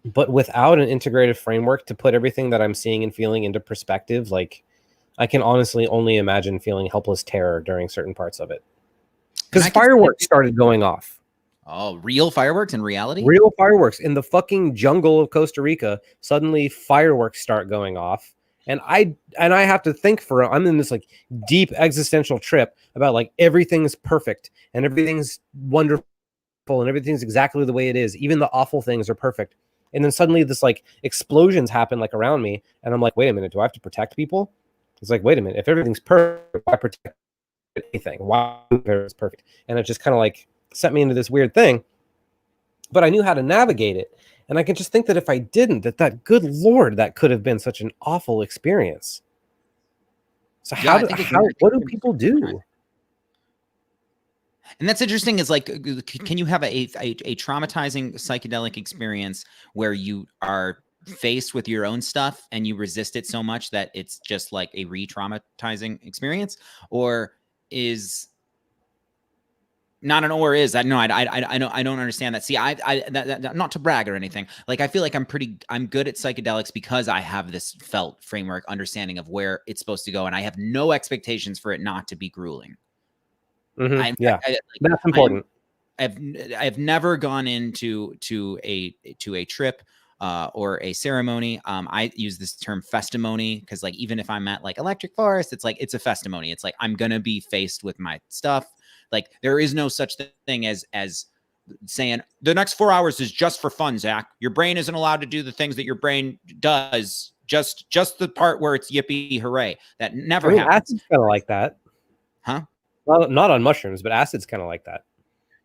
But without an integrative framework to put everything that I'm seeing and feeling into perspective, like I can honestly only imagine feeling helpless terror during certain parts of it. Because fireworks started going off. Oh, real fireworks in reality? Real fireworks in the fucking jungle of Costa Rica. Suddenly fireworks start going off. And I have to think I'm in this like deep existential trip about like everything's perfect and everything's wonderful and everything's exactly the way it is. Even the awful things are perfect. And then suddenly this like explosions happen like around me. And I'm like, wait a minute, do I have to protect people? It's like, wait a minute, if everything's perfect, why protect anything? Why is perfect? And it just kind of like set me into this weird thing. but I knew how to navigate it. And I can just think that if I didn't, that good Lord, that could have been such an awful experience. So Yeah, what do people do? And that's interesting. Is like, can you have a traumatizing psychedelic experience where you are faced with your own stuff and you resist it so much that it's just like a re-traumatizing experience, or is not an or is that no? I don't understand that. See, that, not to brag or anything. Like, I feel like I'm good at psychedelics because I have this felt framework understanding of where it's supposed to go, and I have no expectations for it not to be grueling. Mm-hmm. That's important. I've never gone into a trip or a ceremony. I use this term festimony because, like, even if I'm at like Electric Forest, it's like it's a festimony. It's like I'm gonna be faced with my stuff. Like, there is no such thing as saying the next 4 hours is just for fun, Zach. Your brain isn't allowed to do the things that your brain does. Just the part where it's yippee hooray. That never happens. Acid's kind of like that, huh? Well, not on mushrooms, but acid's kind of like that.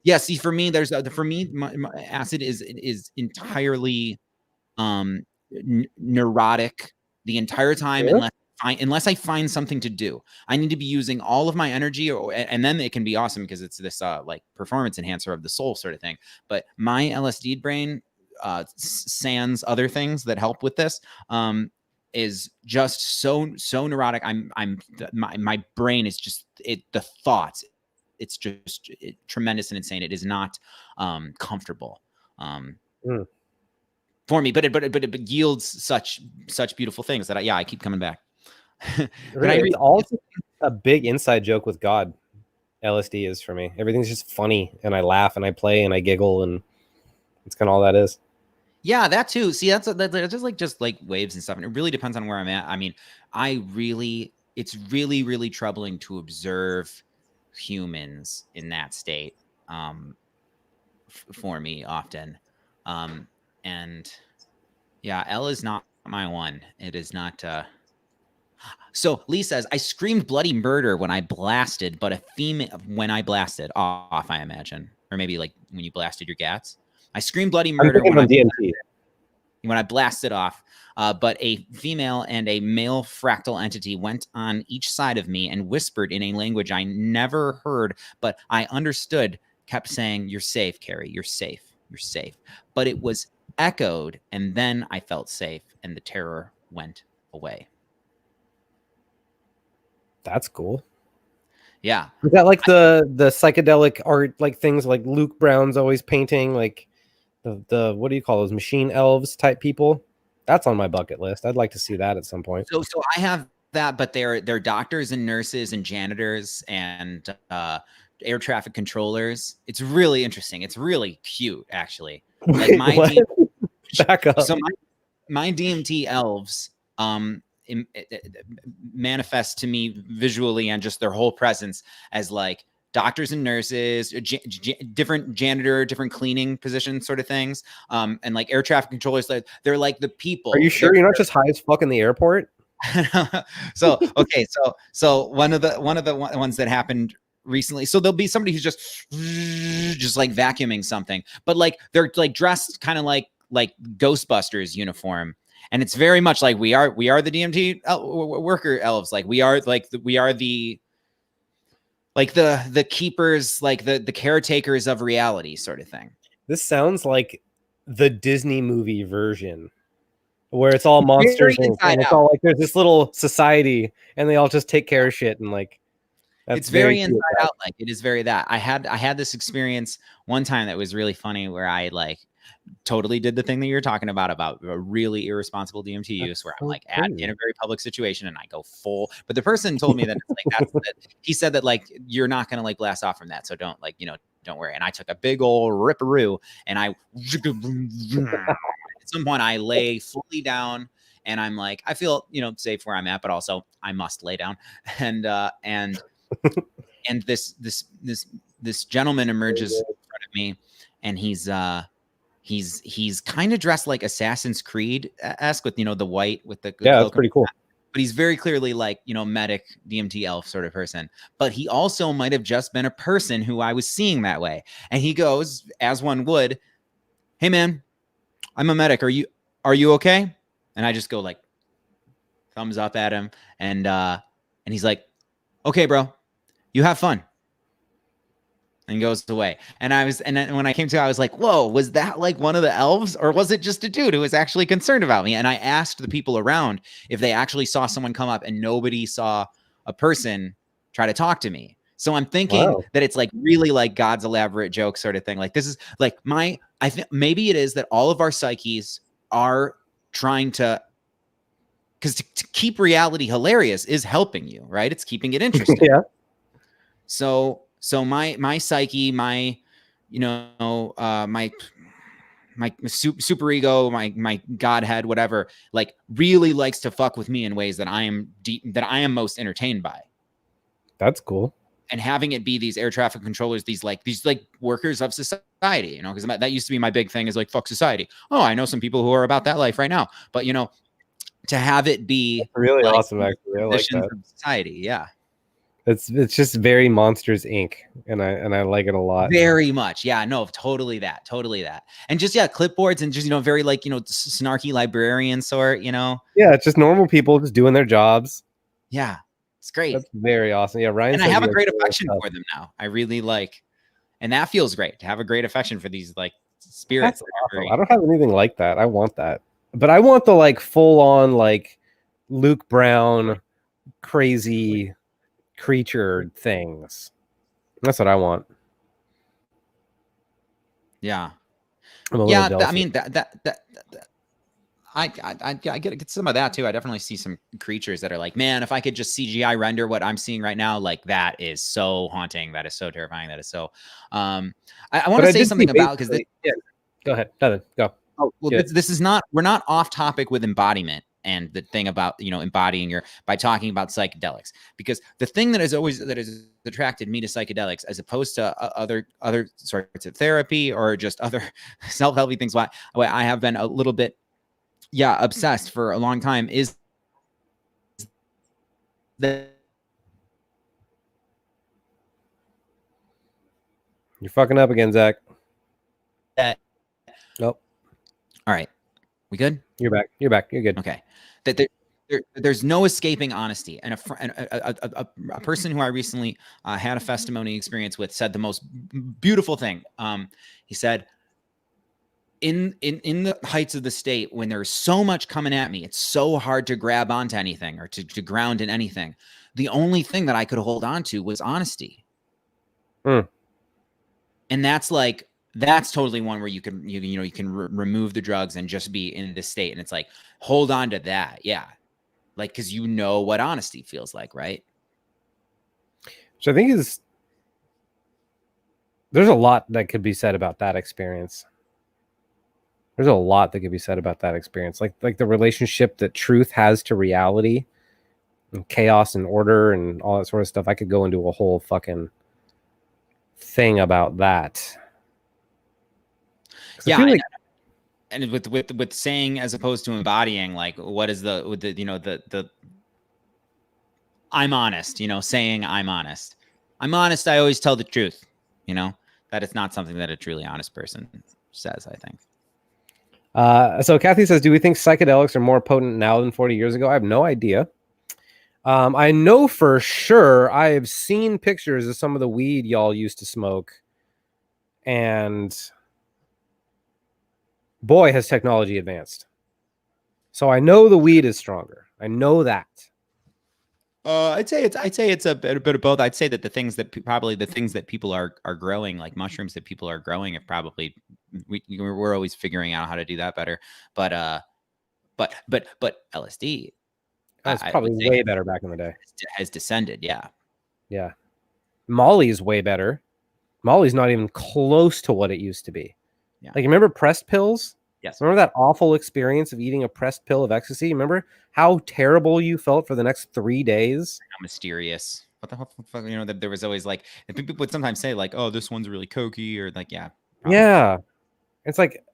Yeah. See, for me, my acid is entirely neurotic the entire time, Really? unless I find something to do. I need to be using all of my energy, and then it can be awesome because it's this like performance enhancer of the soul sort of thing. But my LSD brain, sans other things that help with this, is just so neurotic. My brain is just the thoughts. It's just tremendous and insane. It is not comfortable. For me, but it yields such beautiful things that I keep coming back. Really, it's all a big inside joke with God. LSD is for me. Everything's just funny, and I laugh and I play and I giggle, and it's kind of all that is. Yeah, that too. See, that's just like waves and stuff, and it really depends on where I'm at. I mean, it's really troubling to observe humans in that state for me often. And yeah, L is not my one. It is not. So Lee says, I screamed bloody murder when I blasted, but when I blasted off, I imagine. Or maybe like when you blasted your gats. I screamed bloody murder when I blasted off. But a female and a male fractal entity went on each side of me and whispered in a language I never heard, but I understood, kept saying, "You're safe, Carrie. You're safe. You're safe." But it was echoed, and then I felt safe, and the terror went away. That's cool. Yeah. Is that like the psychedelic art, like things like Luke Brown's always painting, like the what do you call those, machine elves type people? That's on my bucket list. I'd like to see that at some point. So I have that, but they're doctors and nurses and janitors and air traffic controllers. It's really interesting. It's really cute, actually. Like my back up. So my DMT elves manifest to me visually and just their whole presence as like doctors and nurses, different janitor, different cleaning position sort of things, and like air traffic controllers. They're like the people. Are you sure you're not just high as fuck in the airport? So okay, so one of the ones that happened recently. So there'll be somebody who's just like vacuuming something, but like they're like dressed kind of like Ghostbusters uniform. And it's very much like we are the DMT worker elves. Like we are the keepers, like the caretakers of reality sort of thing. This sounds like the Disney movie version where it's all monsters and it's all like there's this little society and they all just take care of shit, and like it's very inside out. Like it is very that. I had this experience one time that was really funny where I like totally did the thing that you're talking about a really irresponsible DMT use where I'm like in a very public situation and I go full, but the person told me that it's like he said that like you're not gonna like blast off from that, so don't like don't worry. And I took a big old ripperoo and I at some point I lay fully down and I'm like I feel safe where I'm at, but also I must lay down and this gentleman emerges in front of me and he's kind of dressed like Assassin's Creed-esque with the white with the that's pretty cool. But he's very clearly like medic DMT elf sort of person. But he also might have just been a person who I was seeing that way. And he goes, as one would, hey man, I'm a medic. Are you okay? And I just go like thumbs up at him, and he's like, okay, bro, you have fun. And goes away. And then when I came to, I was like, whoa, was that like one of the elves, or was it just a dude who was actually concerned about me? And I asked the people around if they actually saw someone come up, and nobody saw a person try to talk to me. So I'm thinking that it's like really like God's elaborate joke sort of thing. Like this is like I think maybe it is that all of our psyches are trying to, because to keep reality hilarious is helping you, right? It's keeping it interesting. Yeah. So my psyche, my, you know, my super ego, my godhead, whatever, like really likes to fuck with me in ways that I am most entertained by. That's cool. And having it be these air traffic controllers, these workers of society, you know, because that used to be my big thing, is like, fuck society. Oh, I know some people who are about that life right now, but you know, to have it be that's really like, awesome, actually. I like that. Of society, yeah. It's just very Monsters Inc. and I like it a lot. Very much. Yeah, no, totally that. And just, yeah, clipboards and just, you know, very like, you know, snarky librarian sort, you know. Yeah, it's just normal people just doing their jobs. Yeah. It's great. That's very awesome. Yeah, Ryan. And I have a great affection for them now. I really like, and that feels great to have a great affection for these like spirits. Awesome. I don't have anything like that. I want that. But I want the like full on like Luke Brown crazy creature things. That's what I want. Yeah. Yeah, I mean that I get some of that too. I definitely see some creatures that are like, man, if I could just CGI render what I'm seeing right now, like that is so haunting. That is so terrifying. That is so. I want to say something about, because yeah. Go ahead. Go. Oh, well, this is not. We're not off topic with embodiment and the thing about, you know, embodying by talking about psychedelics, because the thing that has attracted me to psychedelics, as opposed to other sorts of therapy or just other self-helpy things, why I have been a little bit obsessed for a long time, is that you're fucking up again, Zach. Nope. All right, we good? You're back. You're good. Okay. That there's no escaping honesty, and a person who I recently had a testimony experience with said the most beautiful thing. He said, in the heights of the state, when there's so much coming at me, it's so hard to grab onto anything or to ground in anything. The only thing that I could hold on to was honesty. And that's totally one where you can remove the drugs and just be in this state. And it's like, hold on to that. Yeah. Like, cause you know what honesty feels like, right? So I think there's a lot that could be said about that experience. There's a lot that could be said about that experience. Like the relationship that truth has to reality and chaos and order and all that sort of stuff. I could go into a whole fucking thing about that. Yeah. And with saying, as opposed to embodying, like, what is the I'm honest, you know, saying I'm honest. I'm honest. I always tell the truth, you know, that it's not something that a truly honest person says, I think. So Kathy says, do we think psychedelics are more potent now than 40 years ago? I have no idea. I know for sure I have seen pictures of some of the weed y'all used to smoke, and boy, has technology advanced. So I know the weed is stronger. I know that. I'd say it's a bit of both. I'd say that the things that people are growing, like mushrooms that people are growing, have probably we're always figuring out how to do that better. But LSD, that's probably way better back in the day. Has descended, yeah. Molly's way better. Molly's not even close to what it used to be. Yeah. Like, remember pressed pills? Yes. Remember that awful experience of eating a pressed pill of ecstasy? Remember how terrible you felt for the next 3 days? How mysterious. What the fuck? You know, that there was always like, people would sometimes say like, oh, this one's really cokey, or like, yeah. Probably. Yeah. It's like,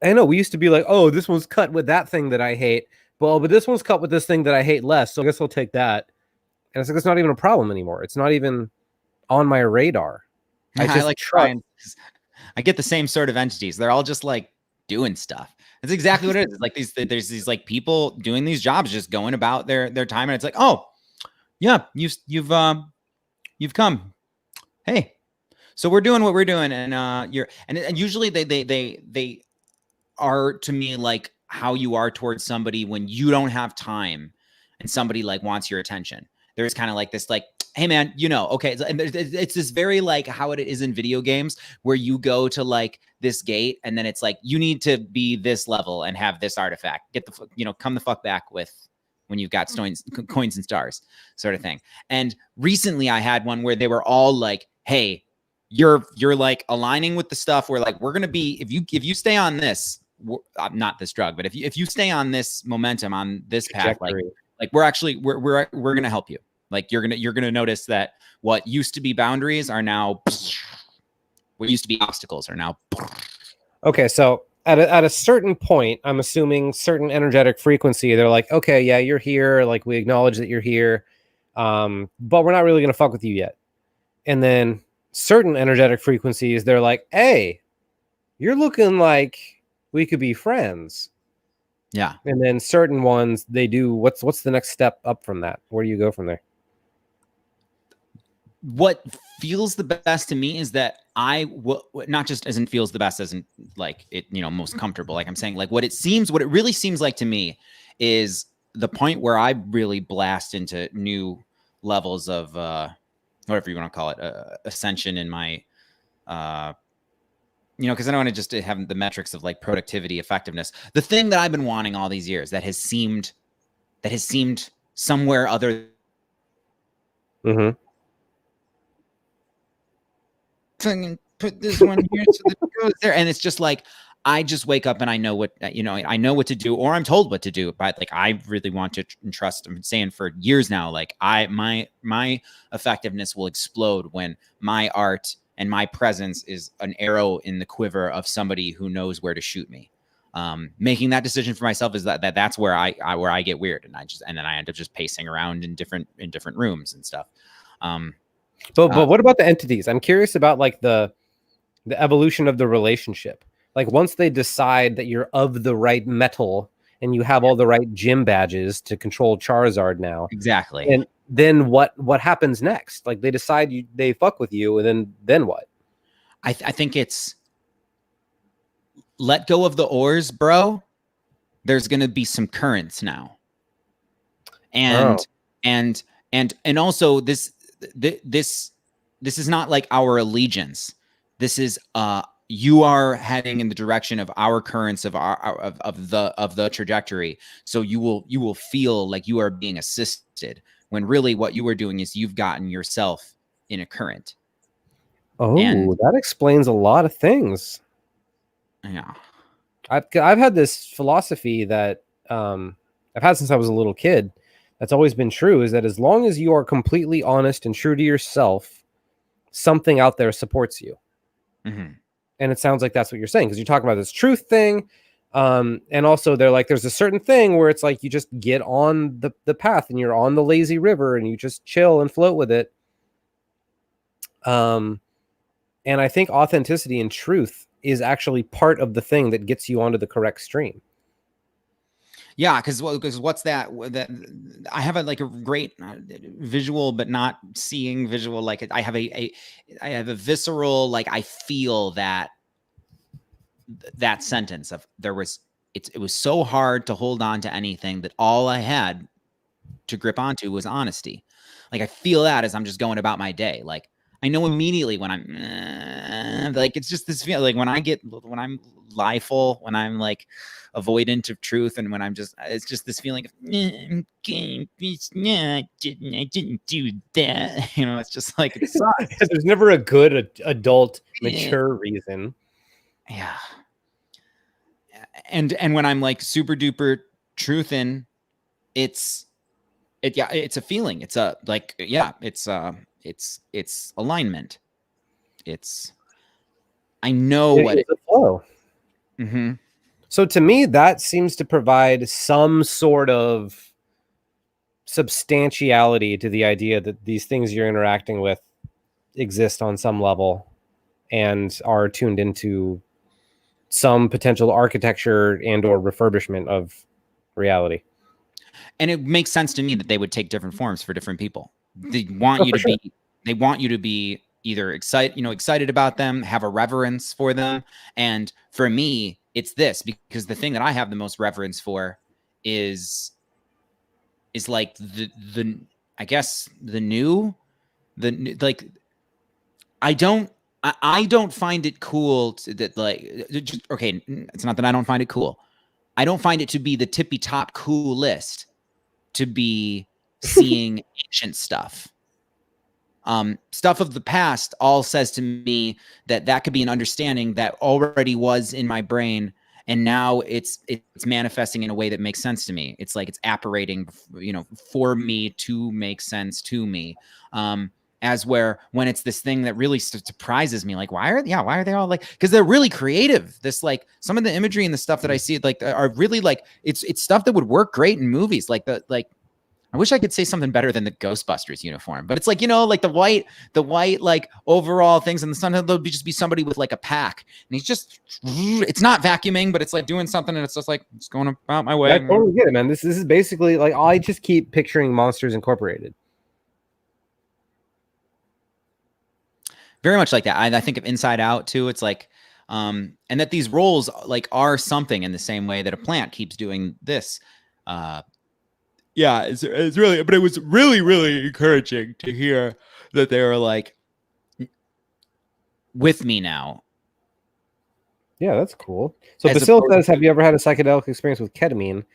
I know we used to be like, oh, this one's cut with that thing that I hate. Well, but this one's cut with this thing that I hate less. So I guess I'll take that. And it's like, it's not even a problem anymore. It's not even on my radar. I like try. I get the same sort of entities. They're all just like doing stuff. That's exactly what it is. It's like there's these like people doing these jobs, just going about their time, and it's like, oh yeah, you've come. Hey, so we're doing what we're doing, and and usually they are to me like how you are towards somebody when you don't have time and somebody like wants your attention. There's kind of like this like, hey man, okay, and it's this very like how it is in video games where you go to like this gate and then it's like you need to be this level and have this artifact. Get the come the fuck back with when you've got coins and stars, sort of thing. And recently I had one where they were all like, hey, you're like aligning with the stuff where like we're gonna be if you stay on this, not this drug, but if you stay on this momentum on this path, like we're gonna help you. Like you're gonna notice that what used to be boundaries are now what used to be obstacles are now. Okay, so at a certain point, I'm assuming certain energetic frequency, they're like, okay, yeah, you're here. Like we acknowledge that you're here, but we're not really gonna fuck with you yet. And then certain energetic frequencies, they're like, hey, you're looking like we could be friends. Yeah. And then certain ones, they do. What's the next step up from that? Where do you go from there? What feels the best to me is that not just as in feels the best as in like it, most comfortable. Like I'm saying, like what it really seems like to me is the point where I really blast into new levels of whatever you want to call it, ascension in my, because I don't want to just have the metrics of like productivity, effectiveness. The thing that I've been wanting all these years that has seemed somewhere other. Mm-hmm. And put this one here so that it goes there, and it's just like I just wake up and I know what I know what to do, or I'm told what to do. But like I really want to trust. I'm saying for years now, like my effectiveness will explode when my art and my presence is an arrow in the quiver of somebody who knows where to shoot me. Making that decision for myself is that's where I get weird, and then I end up just pacing around in different rooms and stuff. But what about the entities? I'm curious about like the evolution of the relationship. Like once they decide that you're of the right metal and you have all the right gym badges to control Charizard now. Exactly. And then what happens next? Like they decide they fuck with you, and then what? I think it's let go of the oars, bro. There's going to be some currents now. And also this is not like our allegiance. This is you are heading in the direction of our currents of the trajectory. So you will feel like you are being assisted when really what you are doing is you've gotten yourself in a current. Oh, and that explains a lot of things. Yeah. I've had this philosophy that I've had since I was a little kid. That's always been true, is that as long as you are completely honest and true to yourself, something out there supports you. Mm-hmm. And it sounds like that's what you're saying, because you're talking about this truth thing. And also they're like, there's a certain thing where it's like you just get on the path and you're on the lazy river and you just chill and float with it. And I think authenticity and truth is actually part of the thing that gets you onto the correct stream. Yeah, because what's that? I have a great visual, but not seeing visual. Like I have a visceral, like I feel that sentence of it was so hard to hold on to anything that all I had to grip onto was honesty. Like I feel that as I'm just going about my day. Like I know immediately when I'm like, it's just this feeling like when I'm lieful, when I'm like avoidant of truth, and when it's just this feeling of I didn't do that. It's just like it sucks. There's never a good adult mature reason. Yeah. And when I'm like super duper truthin', it's a feeling. It's a like, yeah, it's alignment. I know what it's a flow. Mm-hmm. So to me, that seems to provide some sort of substantiality to the idea that these things you're interacting with exist on some level. and are tuned into some potential architecture and or refurbishment of reality. And it makes sense to me that they would take different forms for different people. They want you to Sure. be, they want you to be either excited about them, have a reverence for them. And for me, it's this, because the thing that I have the most reverence for is like the I guess like I don't find it cool that like just, okay, it's not that I don't find it cool. I don't find it to be the tippy top cool list to be seeing ancient stuff. Stuff of the past all says to me that could be an understanding that already was in my brain, and now it's manifesting in a way that makes sense to me. It's like it's apparating, for me to make sense to me. As where when it's this thing that really surprises me, like why are they all like, because they're really creative. This like some of the imagery and the stuff that I see like are really like it's stuff that would work great in movies. Like I wish I could say something better than the Ghostbusters uniform, but it's like, like the white like overall things, and the sun there'll just be somebody with like a pack, and he's just, it's not vacuuming, but it's like doing something, and it's just like it's going about my way. I totally get it, man. This is basically like I just keep picturing Monsters Incorporated. Very much like that. I think of Inside Out too. It's like, and that these roles like are something in the same way that a plant keeps doing this. Yeah, it's really, but it was really, really encouraging to hear that they were like with me now. Yeah, that's cool. So Basil says, have you ever had a psychedelic experience with ketamine?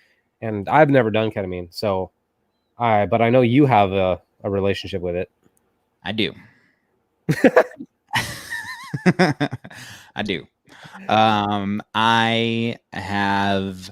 And I've never done ketamine, so but I know you have a relationship with it. I do. I do. I have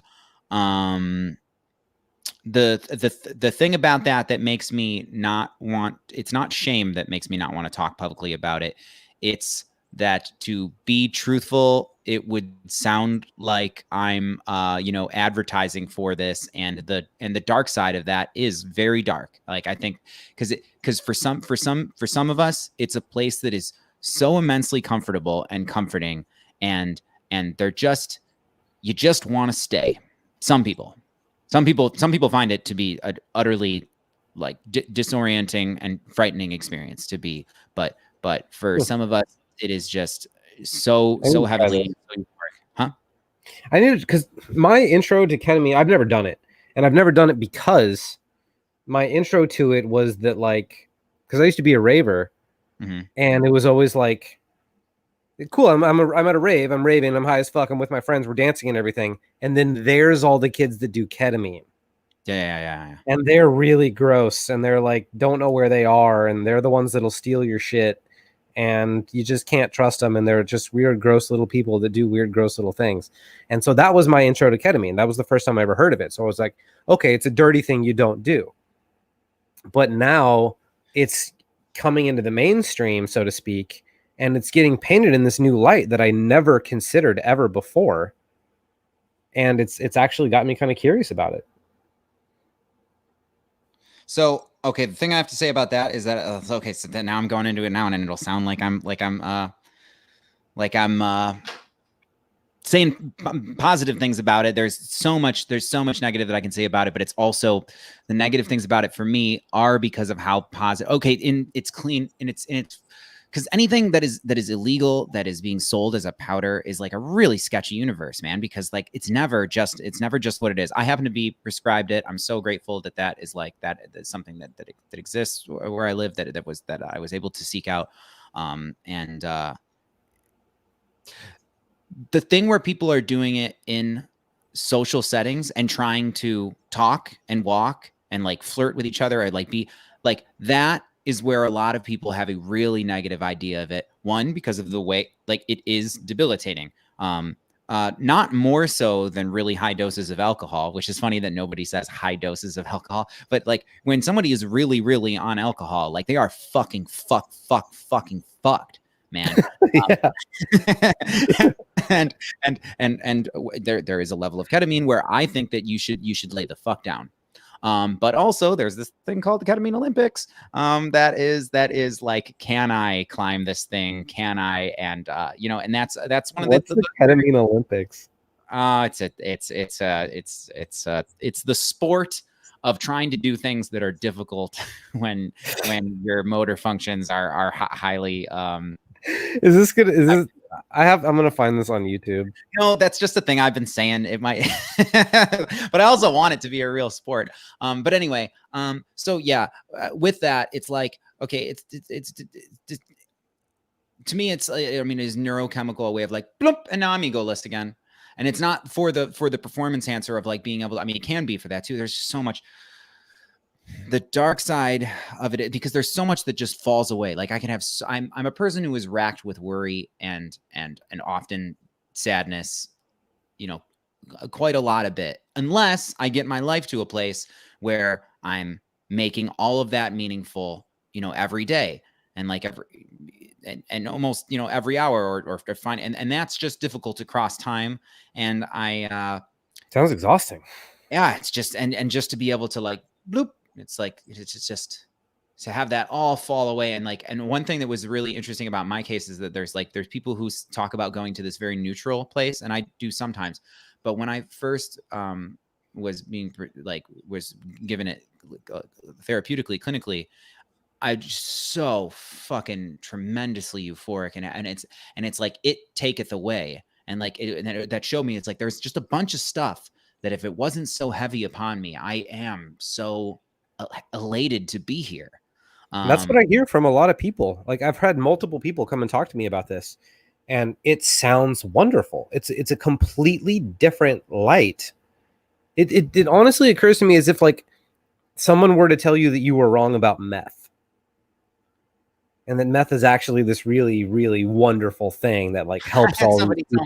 the thing about that makes me not want, it's not shame that makes me not want to talk publicly about it. It's that to be truthful, it would sound like I'm advertising for this, and the dark side of that is very dark. Like I think because for some of us, it's a place that is so immensely comfortable and comforting, and they're just, you just want to stay. Some people find it to be an utterly like disorienting and frightening experience to be, but for some of us, it is just so heavily. Huh? I need it because my intro to ketamine, I've never done it, and I've never done it because my intro to it was that like, because I used to be a raver, and it was always like, cool, I'm at a rave, I'm raving, I'm high as fuck, I'm with my friends, we're dancing and everything, and then there's all the kids that do ketamine. Yeah. And they're really gross, and they're like, don't know where they are, and they're the ones that'll steal your shit, and you just can't trust them, and they're just weird, gross little people that do weird, gross little things. And so that was my intro to ketamine. That was the first time I ever heard of it. So I was like, okay, it's a dirty thing you don't do. But now it's coming into the mainstream, so to speak, and it's getting painted in this new light that I never considered ever before. And it's actually got me kind of curious about it. So, okay, the thing I have to say about that is that okay, so then now I'm going into it now, and it'll sound like I'm saying positive things about it. There's so much negative that I can say about it, but it's also the negative things about it for me are because of how positive. Okay, it's clean, and it's because anything that is illegal, that is being sold as a powder, is like a really sketchy universe, man. Because like it's never just what it is. I happen to be prescribed it. I'm so grateful that is like that's something that exists where I live, that I was able to seek out. The thing where people are doing it in social settings and trying to talk and walk and like flirt with each other, or like be like that, is where a lot of people have a really negative idea of it. One, because of the way like it is debilitating. Not more so than really high doses of alcohol, which is funny that nobody says high doses of alcohol. But like when somebody is really, really on alcohol, like they are fucking fucked, man. And there is a level of ketamine where I think that you should lay the fuck down. But also there's this thing called the ketamine Olympics. That is like, can I climb this thing? Can I? And and that's one of What's the ketamine Olympics? It's the sport of trying to do things that are difficult when your motor functions are highly. Is this good? Is this? I'm gonna find this on YouTube. No, that's just a thing I've been saying. It might, but I also want it to be a real sport. But anyway, so yeah, with that, it's like, okay, it's to me, it's, I mean, it's neurochemical way of like, bloop, and now I'm egoless again. And it's not for the performance enhancer of like being able to, I mean, it can be for that too. There's just so much, the dark side of it, because there's so much that just falls away. Like I can have, I'm a person who is racked with worry and often sadness, quite a lot of it, unless I get my life to a place where I'm making all of that meaningful, every day. And like and almost, every hour or fine. And that's just difficult to cross time. And Sounds exhausting. Yeah, it's just, and just to be able to like, bloop, it's like, it's just to have that all fall away. And like, and one thing that was really interesting about my case is that there's people who talk about going to this very neutral place. And I do sometimes, but when I first was given it therapeutically, clinically, I'm just so fucking tremendously euphoric, and it's like it taketh away, and like that showed me it's like there's just a bunch of stuff that if it wasn't so heavy upon me, I am so elated to be here. That's what I hear from a lot of people. Like I've had multiple people come and talk to me about this, and it sounds wonderful. It's a completely different light. It honestly occurs to me as if like someone were to tell you that you were wrong about meth. And that meth is actually this really, really wonderful thing that like helps all these people.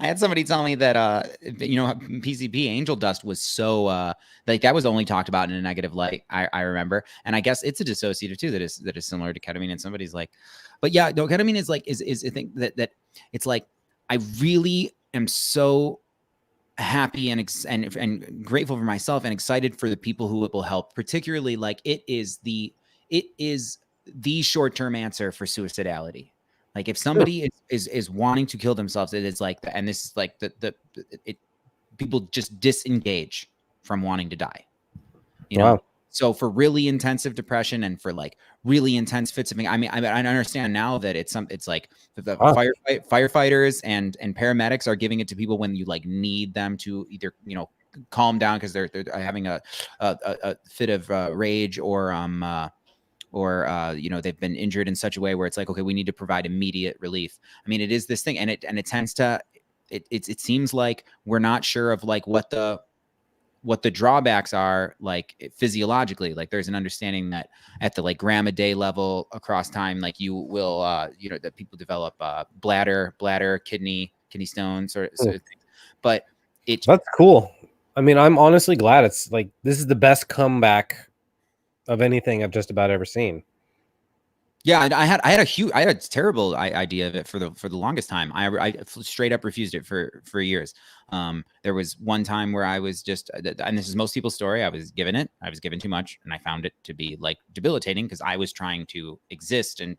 I had somebody tell me that PCP angel dust was so like that was only talked about in a negative light. I remember, and I guess it's a dissociative too that is similar to ketamine. And somebody's like, but yeah, no, ketamine is like is I think that it's like I really am so happy and grateful for myself and excited for the people who it will help. Particularly like it is the short-term answer for suicidality. Like if somebody is wanting to kill themselves, it is like, and this is like people just disengage from wanting to die. Wow. So for really intensive depression and for like really intense fits of, I understand now that it's like the firefighters and paramedics are giving it to people when you like need them to either, calm down because they're having a fit of rage or they've been injured in such a way where it's like, okay, we need to provide immediate relief. I mean, it is this thing, and it tends to, it seems like we're not sure of like what the drawbacks are, like physiologically. Like there's an understanding that at the like gram a day level across time, like you will, that people develop bladder, kidney stones, sort of things. But that's cool. I mean, I'm honestly glad it's like, this is the best comeback of anything I've just about ever seen. Yeah, I had a terrible idea of it for the longest time. I straight up refused it for years. There was one time where I was just, and this is most people's story, I was given too much, and I found it to be like debilitating because I was trying to exist and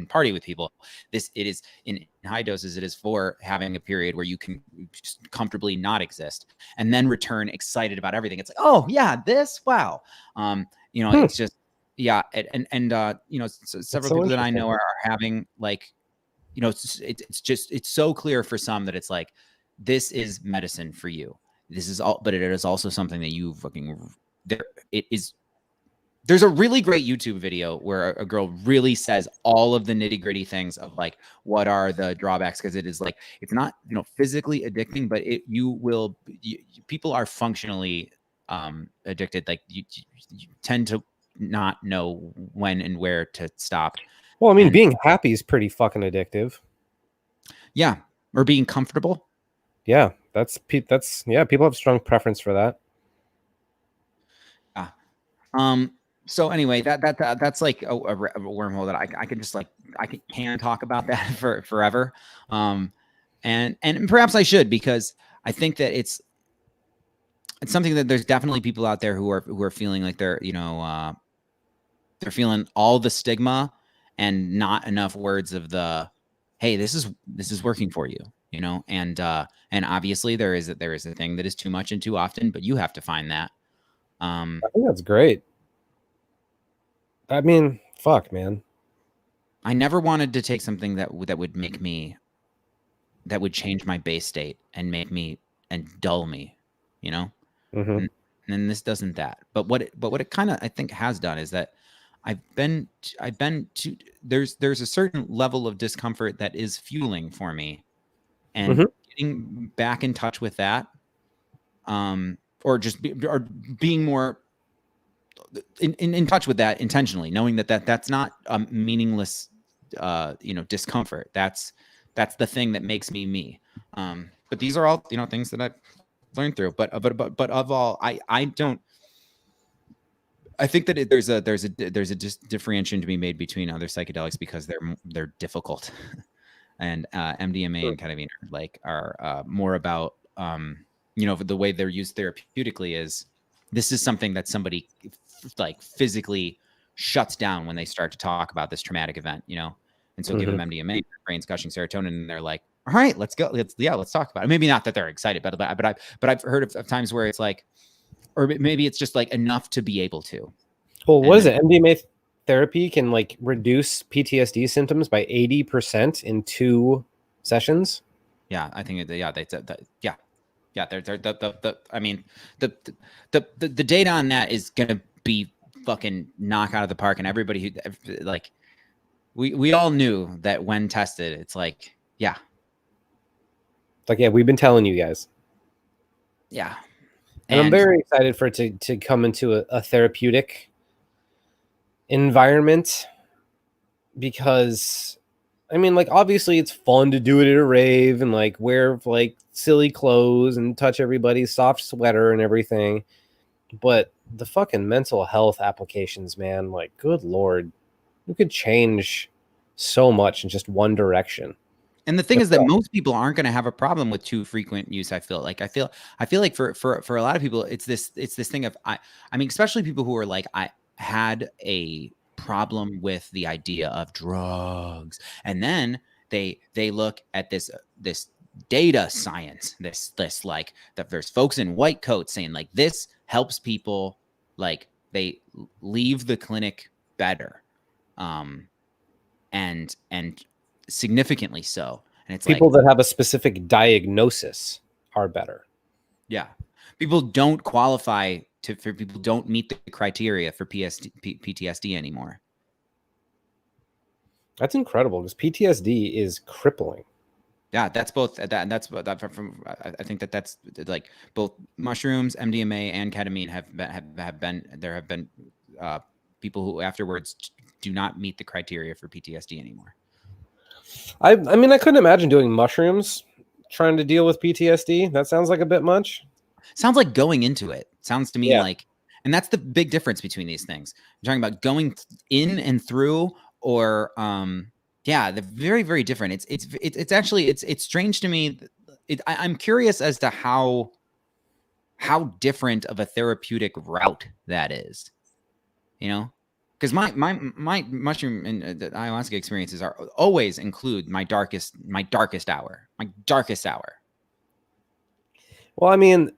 party with people. It is in high doses. It is for having a period where you can just comfortably not exist and then return excited about everything. It's like, oh yeah, this, wow. It's just. Yeah, and several people that I know are having like, it's so clear for some that it's like, this is medicine for you. This is all, but it is also something that you fucking there's a really great YouTube video where a girl really says all of the nitty gritty things of like, what are the drawbacks? Because it is like, it's not, physically addicting, but people are functionally addicted. Like you tend to not know when and where to stop. Well, I mean, being happy is pretty fucking addictive. Yeah, or being comfortable. Yeah, that's people have strong preference for that. So anyway, that's like a wormhole that I can just like I can talk about that for forever. And perhaps I should, because I think that it's it's something that there's definitely people out there who are feeling like they're, they're feeling all the stigma and not enough words of the, hey, this is working for you, and obviously there is a thing that is too much and too often, but you have to find that. I think that's great. I mean, fuck, man. I never wanted to take something that would make me, that would change my base state and make me and dull me, Mm-hmm. and this doesn't that. But what it kind of, I think, has done is that I've been to, there's a certain level of discomfort that is fueling for me, and Mm-hmm. getting back in touch with that, or just or being more in touch with that intentionally, knowing that's not a meaningless, discomfort. That's the thing that makes me me. But these are all, things that I've learned through. But of all, I don't. I think that there's a differentiation to be made between other psychedelics because they're difficult, and MDMA and ketamine are more about, the way they're used therapeutically is, this is something that somebody like physically shuts down when they start to talk about this traumatic event, and so give them MDMA, brain's gushing serotonin, and they're like, all right, let's go, let's talk about it. Maybe not that they're excited, but I've heard of times where it's like, or maybe it's just like enough to be able to. Well, what is it? MDMA therapy can like reduce PTSD symptoms by 80% in 2 sessions. Yeah, I think they're I mean, the data on that is gonna be fucking knock out of the park, and everybody who, like, we all knew that when tested, it's like, yeah, Like, yeah, we've been telling you guys. yeah. And I'm very excited for it to come into a therapeutic environment, because I mean, like, obviously it's fun to do it at a rave and like wear like silly clothes and touch everybody's soft sweater and everything, but the fucking mental health applications, man, like, good Lord, you could change so much in just one direction. And the thing is that most people aren't going to have a problem with too frequent use. I feel like for a lot of people, it's this thing of, I mean, especially people who are like, I had a problem with the idea of drugs, and then they look at this data science, this like, that there's folks in white coats saying like, this helps people, like, they leave the clinic better, and significantly so. And it's people like, that have a specific diagnosis are better. Yeah, people don't qualify for people don't meet the criteria for PTSD anymore. That's incredible, because PTSD is crippling. Yeah, that's both that's from I think that's like both mushrooms, MDMA, and ketamine have been people who afterwards do not meet the criteria for PTSD anymore. I mean, I couldn't imagine doing mushrooms trying to deal with PTSD. That sounds like a bit much. Sounds like going into it. Sounds to me Yeah. like, and that's the big difference between these things. I'm talking about going in and through, or yeah, they're very, very different. It's actually it's strange to me. I'm curious as to how different of a therapeutic route that is, because my mushroom and the ayahuasca experiences are always include my darkest hour. Well, I mean,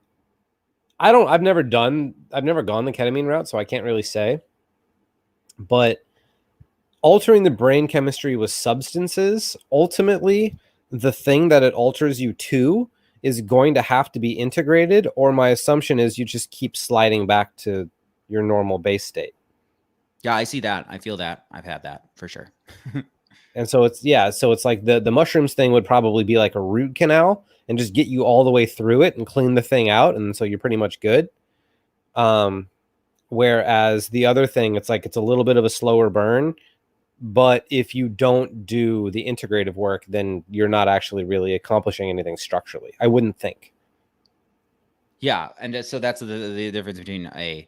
I've never gone the ketamine route, so I can't really say. But altering the brain chemistry with substances, ultimately, the thing that it alters you to is going to have to be integrated, or my assumption is you just keep sliding back to your normal base state. Yeah, I see that. I feel that. I've had that for sure. And so it's like the mushrooms thing would probably be like a root canal and just get you all the way through it and clean the thing out, and so you're pretty much good. Whereas the other thing, it's like it's a little bit of a slower burn, but if you don't do the integrative work, then you're not actually really accomplishing anything structurally, I wouldn't think. Yeah, and so that's the difference between a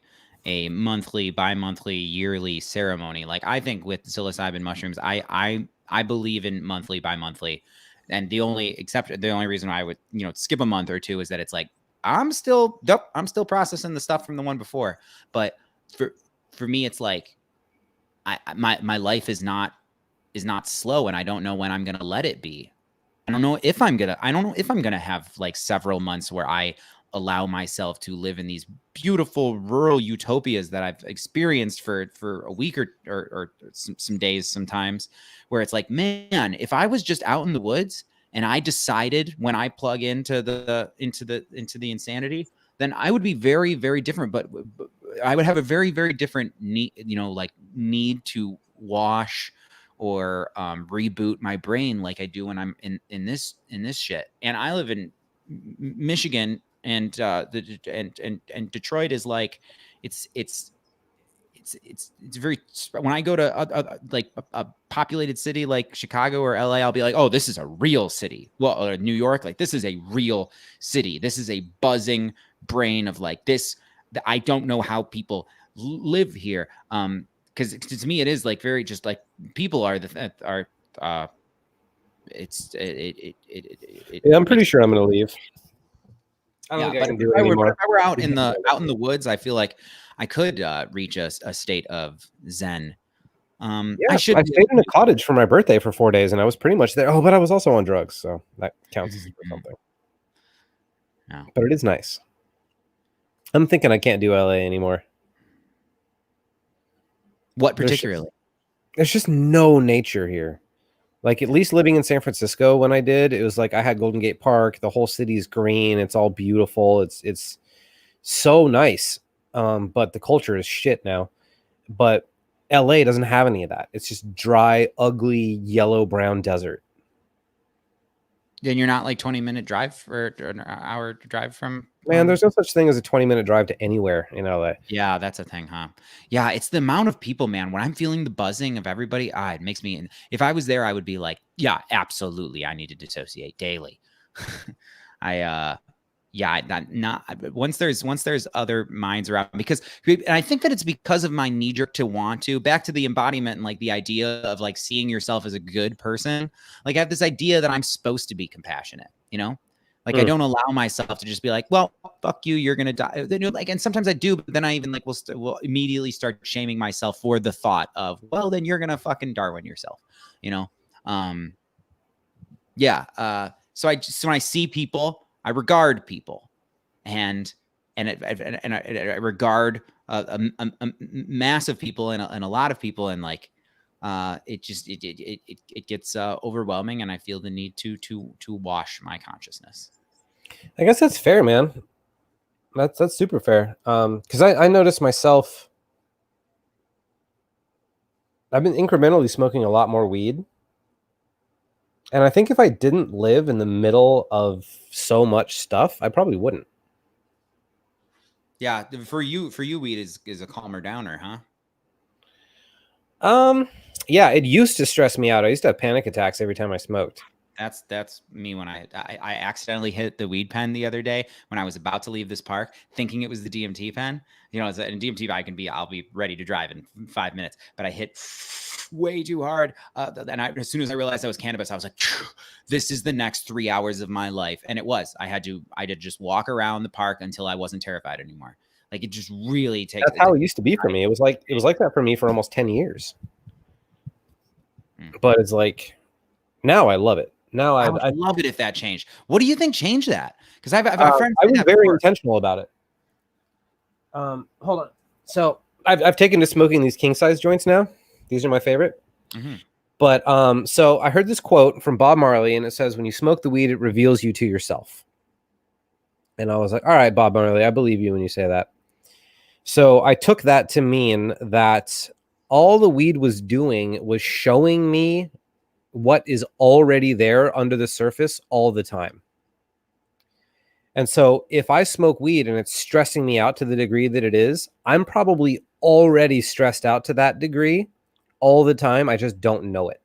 monthly, bi-monthly, yearly ceremony. Like, I think with psilocybin mushrooms, I believe in monthly, bi-monthly, and the only reason I would skip a month or two is that it's like I'm still processing the stuff from the one before. But for me, it's like my life is not slow, and I don't know when I'm gonna let it be. I don't know if I'm gonna have like several months where I allow myself to live in these beautiful rural utopias that I've experienced for a week or some days sometimes, where it's like, man, if I was just out in the woods and I decided when I plug into the insanity, then I would be very, very different. But I would have a very, very different need, need to wash or reboot my brain like I do when I'm in this shit. And I live in Michigan, and Detroit is like, it's very, when I go to like a populated city like Chicago or LA, I'll be like, oh, this is a real city. Well, or New York, like this is a real city. This is a buzzing brain of like this. I don't know how people live here. Because to me, it is like very just like people are I'm pretty sure I'm gonna leave. I don't think I can do it anymore. If I were out in the woods, I feel like I could reach a state of zen. I stayed in a cottage for my birthday for 4 days, and I was pretty much there. Oh, but I was also on drugs, so that counts as something. No. But it is nice. I'm thinking I can't do LA anymore. What particularly? There's just no nature here. Like, at least living in San Francisco when I did, it was like I had Golden Gate Park. The whole city's green. It's all beautiful. It's so nice. But the culture is shit now. But LA doesn't have any of that. It's just dry, ugly, yellow-brown desert. Then you're not like 20-minute drive or an hour drive from. Man, there's no such thing as a 20-minute drive to anywhere in LA. Yeah, that's a thing, huh? Yeah, it's the amount of people, man. When I'm feeling the buzzing of everybody, it makes me. If I was there, I would be like, yeah, absolutely. I need to dissociate daily. Once there's other minds around, because, and I think that it's because of my knee jerk to want to, back to the embodiment and like the idea of like seeing yourself as a good person. Like I have this idea that I'm supposed to be compassionate, like I don't allow myself to just be like, well, fuck you, you're gonna die. Like, and sometimes I do, but then I even like will immediately start shaming myself for the thought of, well, then you're gonna fucking Darwin yourself, So when I see people, I regard people, and I regard a mass of people and a lot of people, and like it gets overwhelming, and I feel the need to wash my consciousness. I guess that's fair, man. That's super fair. Because I noticed myself, I've been incrementally smoking a lot more weed. And I think if I didn't live in the middle of so much stuff, I probably wouldn't. Yeah, for you, weed is a calmer downer, huh? Yeah, it used to stress me out. I used to have panic attacks every time I smoked. That's me when I accidentally hit the weed pen the other day when I was about to leave this park, thinking it was the DMT pen. In DMT, I'll be ready to drive in 5 minutes, but I hit way too hard. And as soon as I realized that was cannabis, I was like, this is the next 3 hours of my life. And it was. I had to just walk around the park until I wasn't terrified anymore. Like, it just really takes. That's how it used to be for me. It was like that for me for almost 10 years. But it's like, now I love it. Now I would love it if that changed. What do you think changed that? Because I've a friend. I was very intentional about it. Hold on. So I've taken to smoking these king size joints now. These are my favorite. Mm-hmm. But so I heard this quote from Bob Marley, and it says, "When you smoke the weed, it reveals you to yourself." And I was like, "All right, Bob Marley, I believe you when you say that." So I took that to mean that all the weed was doing was showing me what is already there under the surface all the time. And so if I smoke weed and it's stressing me out to the degree that it is, I'm probably already stressed out to that degree all the time. I just don't know it.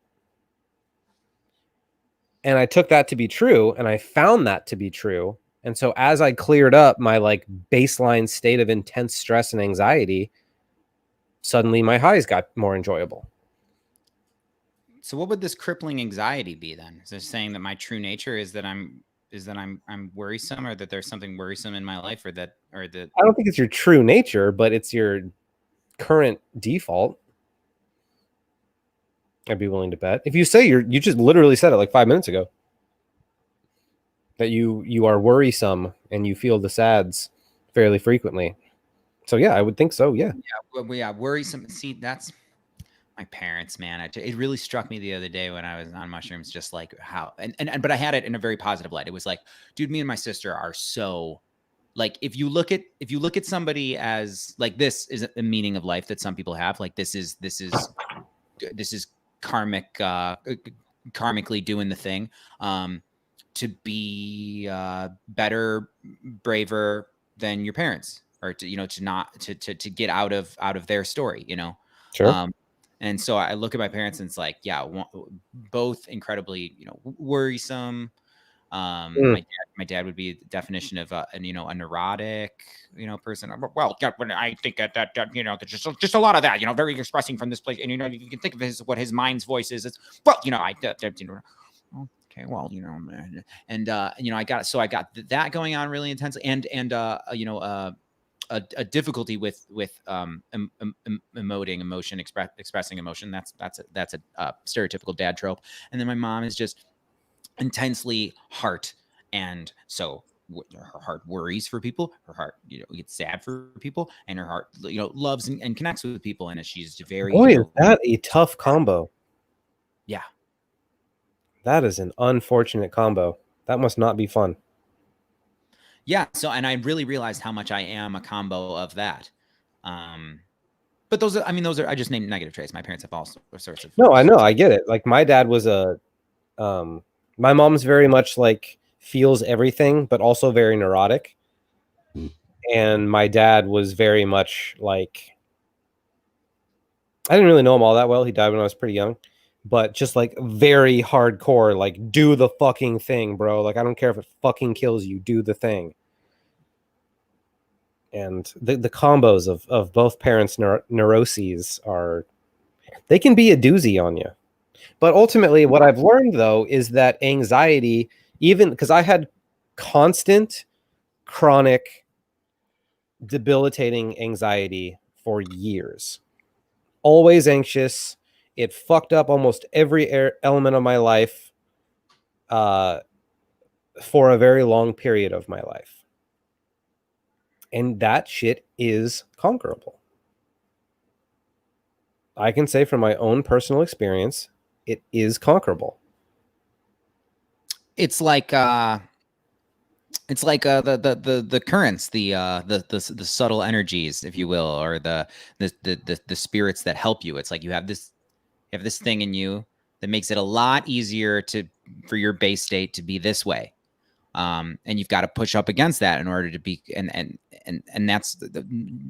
And I took that to be true, and I found that to be true. And so as I cleared up my like baseline state of intense stress and anxiety, suddenly my highs got more enjoyable. So what would this crippling anxiety be then? Is it saying that my true nature is that that I'm worrisome, or that there's something worrisome in my life, or that I don't think it's your true nature, but it's your current default. I'd be willing to bet. If you say you just literally said it like 5 minutes ago, that you are worrisome and you feel the sads fairly frequently. So yeah, I would think so. Yeah. Worrisome. See, that's my parents, man. It really struck me the other day when I was on mushrooms, just like how, but I had it in a very positive light. It was like, dude, me and my sister are so, like, if you look at somebody as like, this is a meaning of life that some people have, like this is karmic, karmically doing the thing, to be better, braver than your parents, or to, to get out of their story, Sure. and so I look at my parents and it's like, yeah, both incredibly, worrisome. My dad would be the definition of a neurotic, person. Well, when I think that there's just a lot of that, very expressing from this place, and you can think of what his mind's voice is. It's, well, okay, well, and I got that going on really intensely, and a difficulty with emoting emotion, expressing emotion. That's a stereotypical dad trope. And then my mom is just intensely heart, and so her heart worries for people, her heart gets sad for people, and her heart loves and connects with people, and she's very Boy, is that a tough combo. Yeah, that is an unfortunate combo. That must not be fun. Yeah, so, and I really realized how much I am a combo of that. But those are, I just named negative traits. My parents have all sorts of. No, I know, I get it. Like my dad was my mom's very much like feels everything, but also very neurotic. And my dad was very much like, I didn't really know him all that well. He died when I was pretty young, but just like very hardcore, like do the fucking thing, bro. Like, I don't care if it fucking kills you, do the thing. And the combos of both parents' neuroses they can be a doozy on you. But ultimately, what I've learned, though, is that anxiety, even because I had constant, chronic, debilitating anxiety for years, always anxious. It fucked up almost every element of my life for a very long period of my life. And that shit is conquerable. I can say from my own personal experience, it is conquerable. It's like the currents, the subtle energies, if you will, or the spirits that help you. It's like you have this thing in you that makes it a lot easier for your base state to be this way. And you've got to push up against that in order to be, and that's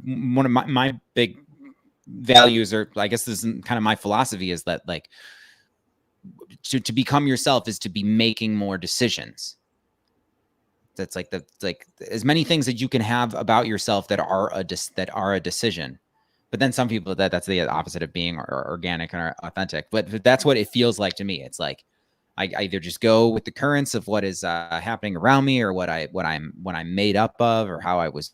one of my big values, or I guess this is kind of my philosophy, is that like to become yourself is to be making more decisions. That's like as many things that you can have about yourself that are a decision. But then some people that's the opposite of being organic and authentic. But that's what it feels like to me. It's like I either just go with the currents of what is happening around me, or what I'm made up of, or how I was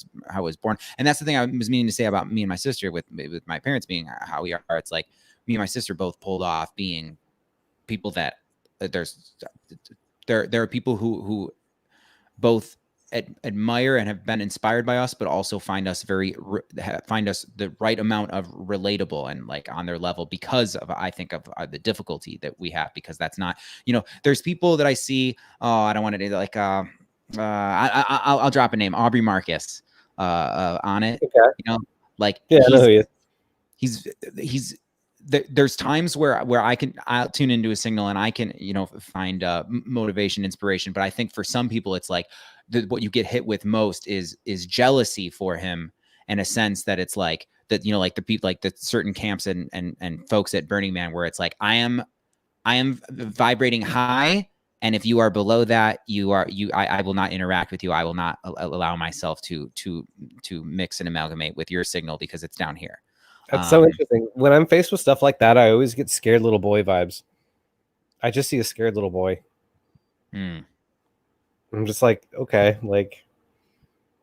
born. And that's the thing I was meaning to say about me and my sister, with my parents being how we are. It's like me and my sister both pulled off being people that there are people who both admire and have been inspired by us, but also find us the right amount of relatable and like on their level, because of, I think, of the difficulty that we have, because that's not, there's people that I see, I don't want to do like, I'll drop a name, Aubrey Marcus, on it, Okay. like, yeah, I know who he is. He's there's times where I'll tune into a signal and I can, find motivation, inspiration. But I think for some people, it's like what you get hit with most is jealousy for him, in a sense that it's like that, like the people, like the certain camps and folks at Burning Man, where it's like, I am vibrating high, and if you are below that, I will not interact with you. I will not allow myself to mix and amalgamate with your signal, because it's down here. That's so interesting. When I'm faced with stuff like that, I always get scared little boy vibes. I just see a scared little boy. I'm just like, okay, like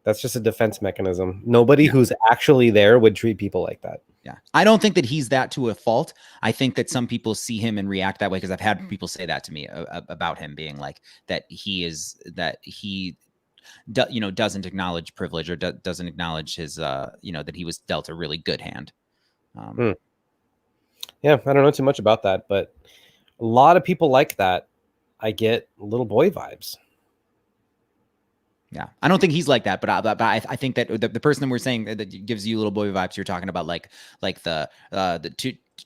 that's just a defense mechanism. Nobody who's actually there would treat people like that. Yeah. I don't think that he's that to a fault. I think that some people see him and react that way, because I've had people say that to me about him being like that he doesn't acknowledge privilege, or doesn't acknowledge his that he was dealt a really good hand. Yeah, I don't know too much about that, but a lot of people like that. I get little boy vibes. Yeah, I don't think he's like that, but I think that the person that we're saying that gives you little boy vibes, you're talking about like the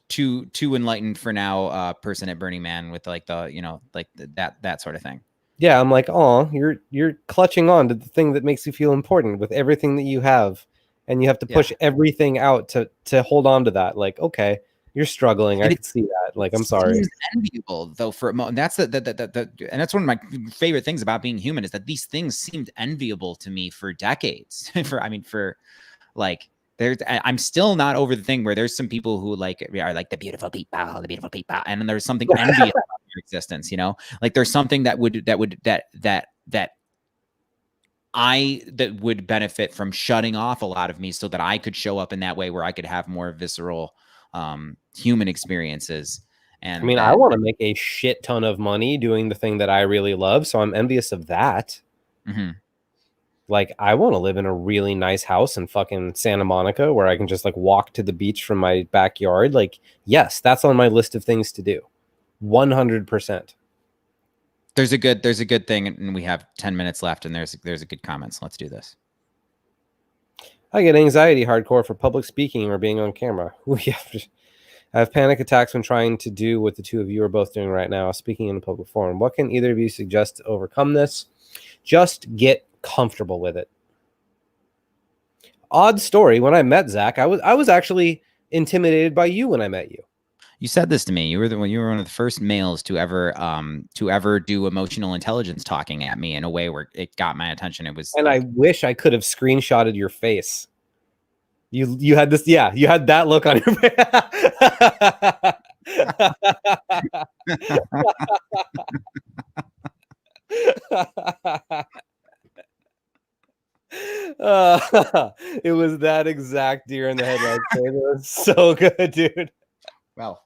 too enlightened for now person at Burning Man with like that sort of thing. Yeah, I'm like, oh, you're clutching on to the thing that makes you feel important with everything that you have, and you have to push everything out to hold on to that. Like, okay, you're struggling. I can see that. Like, I'm sorry. It's enviable though for a moment. That's and that's one of my favorite things about being human, is that these things seemed enviable to me for decades. I'm still not over the thing where there's some people who are like the beautiful people, and then there's something envious about your existence. Like there's something that would benefit from shutting off a lot of me, so that I could show up in that way where I could have more visceral human experiences. And I mean, I want to make a shit ton of money doing the thing that I really love, so I'm envious of that. Mm-hmm. Like, I want to live in a really nice house in fucking Santa Monica where I can just like walk to the beach from my backyard. Like, yes, that's on my list of things to do. 100%. There's a good thing, and we have 10 minutes left, and there's a good comment. So let's do this. I get anxiety hardcore for public speaking or being on camera. I have panic attacks when trying to do what the two of you are both doing right now, speaking in a public forum. What can either of you suggest to overcome this? Just get comfortable with it. Odd story. When I met Zach, I was actually intimidated by you when I met you. You said this to me. You were one of the first males to ever do emotional intelligence talking at me in a way where it got my attention. It was, and I wish I could have screenshotted your face. You had this, yeah, you had that look on your face. It was that exact deer in the headlights. It was so good, dude. Well,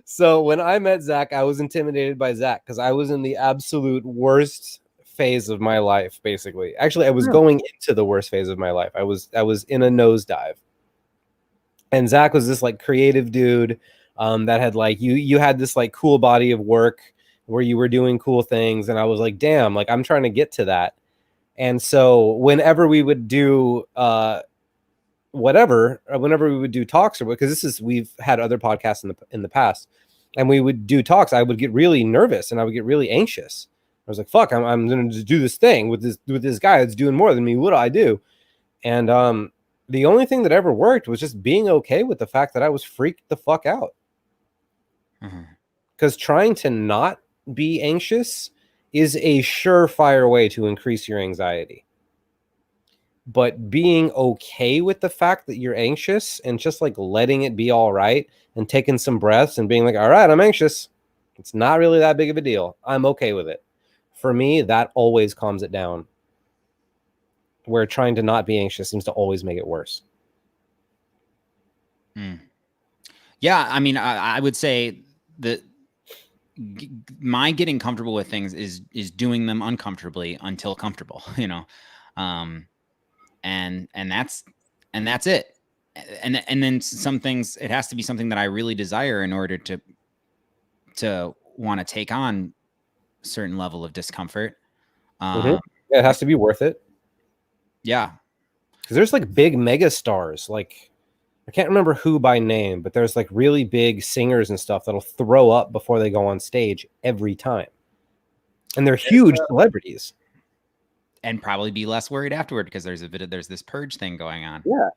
so when I met Zach, I was intimidated by Zach because I was in the absolute worst phase of my life, basically. Actually, I was going into the worst phase of my life. I was in a nosedive. And Zach was this like creative dude that had like you had this like cool body of work where you were doing cool things, and I was like, damn, like I'm trying to get to that. And so whenever we would do whenever we would do talks, or because we've had other podcasts in the past, and we would do talks, I would get really nervous and I would get really anxious. I was like, fuck, I'm going to do this thing with this guy that's doing more than me. What do I do? And the only thing that ever worked was just being okay with the fact that I was freaked the fuck out. Because trying to not be anxious is a surefire way to increase your anxiety. But being okay with the fact that you're anxious and just like letting it be all right and taking some breaths and being like, all right, I'm anxious. It's not really that big of a deal. I'm okay with it. For me, that always calms it down. Where trying to not be anxious seems to always make it worse. Yeah, I mean, I would say that my getting comfortable with things is doing them uncomfortably until comfortable, and that's it. And then some things, it has to be something that I really desire in order to want to take on a certain level of discomfort. It has to be worth it. Yeah. Because there's like big mega stars, like I can't remember who by name, but there's like really big singers and stuff that'll throw up before they go on stage every time. And they're huge celebrities. And probably be less worried afterward because there's this purge thing going on. Yeah.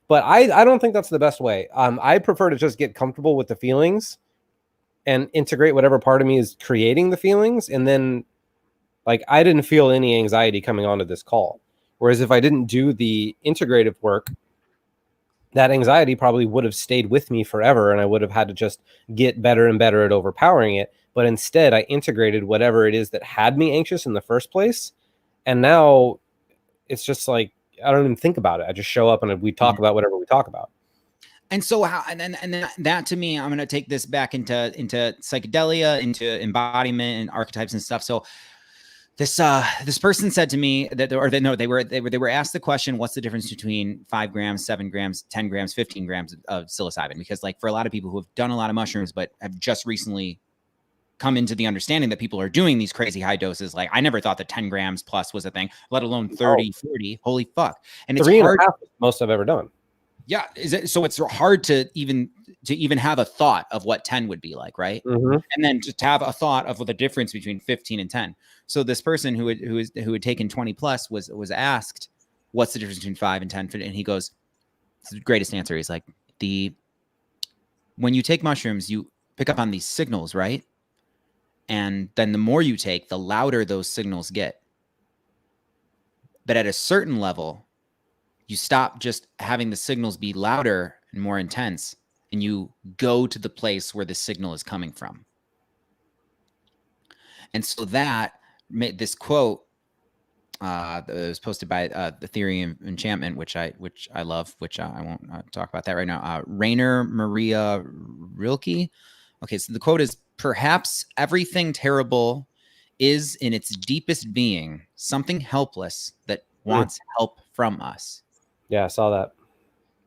But I don't think that's the best way. I prefer to just get comfortable with the feelings and integrate whatever part of me is creating the feelings. And then like I didn't feel any anxiety coming onto this call. Whereas if I didn't do the integrative work, that anxiety probably would have stayed with me forever, and I would have had to just get better and better at overpowering it. but instead I integrated whatever it is that had me anxious in the first place. And now it's just like, I don't even think about it. I just show up and we talk about whatever we talk about. And so how, and then that to me, I'm going to take this back into psychedelia, into embodiment and archetypes and stuff. So this person said to me that, they were asked the question, what's the difference between 5 grams, 7 grams, 10 grams, 15 grams of psilocybin? Because like for a lot of people who have done a lot of mushrooms, but have just recently come into the understanding that people are doing these crazy high doses. Like I never thought that 10 grams plus was a thing, let alone 30, 40. Holy fuck. And it's 3.5 is most I've ever done. Yeah. So it's hard to even have a thought of what 10 would be like. Right. Mm-hmm. And then to have a thought of the difference between 15 and 10. So this person who had taken 20 plus was asked, what's the difference between 5 and 10? And he goes, it's the greatest answer. He's like, when you take mushrooms, you pick up on these signals, right? And then the more you take, the louder those signals get. But at a certain level, you stop just having the signals be louder and more intense, and you go to the place where the signal is coming from. And so that made this quote that was posted by the Theory of Enchantment, which I love, which I won't talk about that right now. Rainer Maria Rilke. Okay, so the quote is, perhaps everything terrible is in its deepest being something helpless that wants help from us. Yeah, I saw that.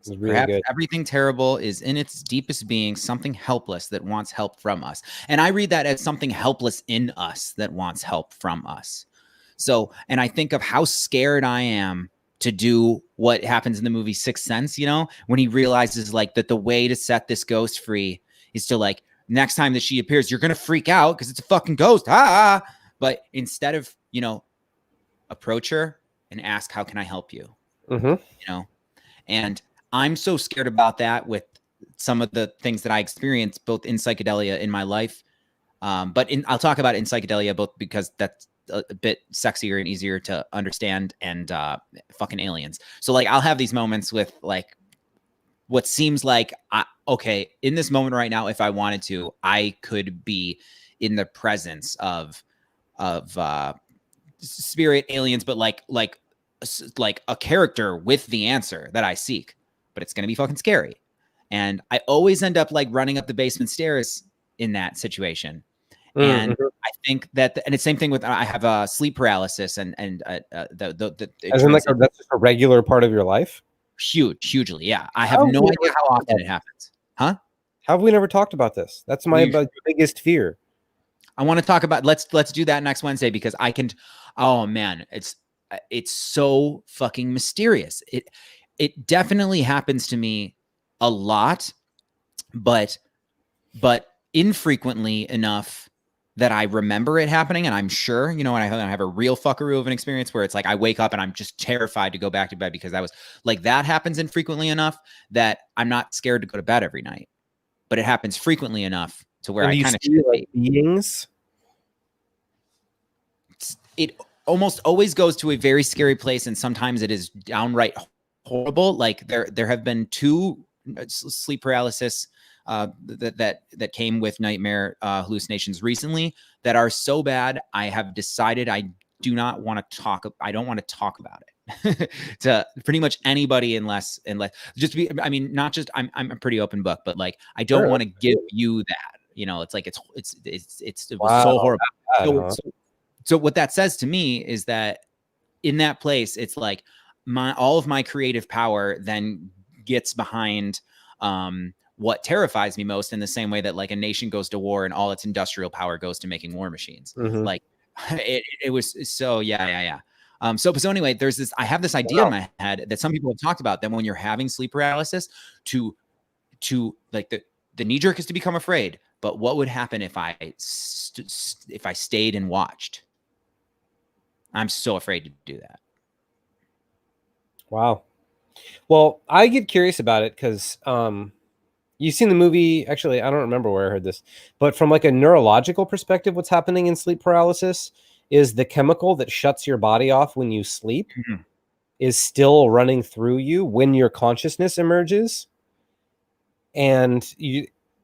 It was really Perhaps good. everything terrible is in its deepest being something helpless that wants help from us. And I read that as something helpless in us that wants help from us. So, and I think of how scared I am to do what happens in the movie Sixth Sense, when he realizes like that the way to set this ghost free is to like, next time that she appears, you're going to freak out because it's a fucking ghost. But instead of, approach her and ask, how can I help you? Mm-hmm. And I'm so scared about that with some of the things that I experienced both in psychedelia in my life. But I'll talk about it in psychedelia, both because that's a bit sexier and easier to understand, and fucking aliens. So like, I'll have these moments with like, what seems like, okay, in this moment right now, if I wanted to, I could be in the presence of spirit aliens, but like a character with the answer that I seek, but it's going to be fucking scary. And I always end up like running up the basement stairs in that situation. And I think that, and it's the same thing with, I have sleep paralysis and as in like that's just a regular part of your life. Hugely. Yeah. I have no idea how often it happens. Huh? How have we never talked about this? That's my biggest fear. I want to talk about, let's do that next Wednesday, because I can, oh man, it's so fucking mysterious. It definitely happens to me a lot, but infrequently enough that I remember it happening. And I'm sure, when I have a real fuckaroo of an experience where it's like, I wake up and I'm just terrified to go back to bed, because I was like, that happens infrequently enough that I'm not scared to go to bed every night, but it happens frequently enough to where I kind of like beings. It almost always goes to a very scary place, and sometimes it is downright horrible. Like there have been 2 sleep paralysis that came with nightmare hallucinations recently that are so bad, I have decided I don't want to talk about it to pretty much anybody unless just to be, I mean, not just, I'm a pretty open book, but like, I don't want to give you that, it's like, it was so horrible. So what that says to me is that in that place, it's like all of my creative power then gets behind what terrifies me most, in the same way that like a nation goes to war and all its industrial power goes to making war machines. Like it was so, yeah. So anyway, I have this idea in my head that some people have talked about, that when you're having sleep paralysis, to like the knee jerk is to become afraid. But what would happen if I stayed and watched? I'm so afraid to do that. Wow. Well, I get curious about it because you've seen the movie. Actually, I don't remember where I heard this, but from like a neurological perspective, what's happening in sleep paralysis is the chemical that shuts your body off when you sleep is still running through you when your consciousness emerges. And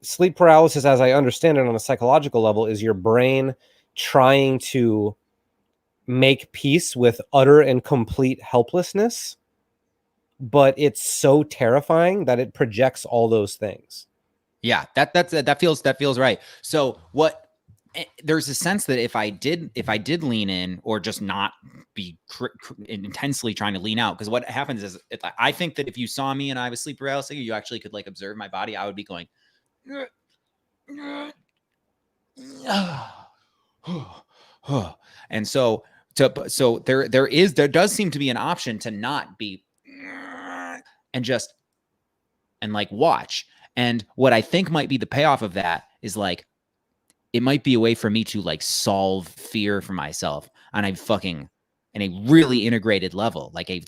sleep paralysis, as I understand it on a psychological level, is your brain trying to make peace with utter and complete helplessness, but it's so terrifying that it projects all those things. Yeah, that feels right. So there's a sense that if I did lean in, or just not be intensely trying to lean out, because what happens is, I think that if you saw me and I was sleep paralysis, you actually could like observe my body. I would be going, and so there does seem to be an option to not be, and like watch. And what I think might be the payoff of that is like, it might be a way for me to like solve fear for myself on a really integrated level, like a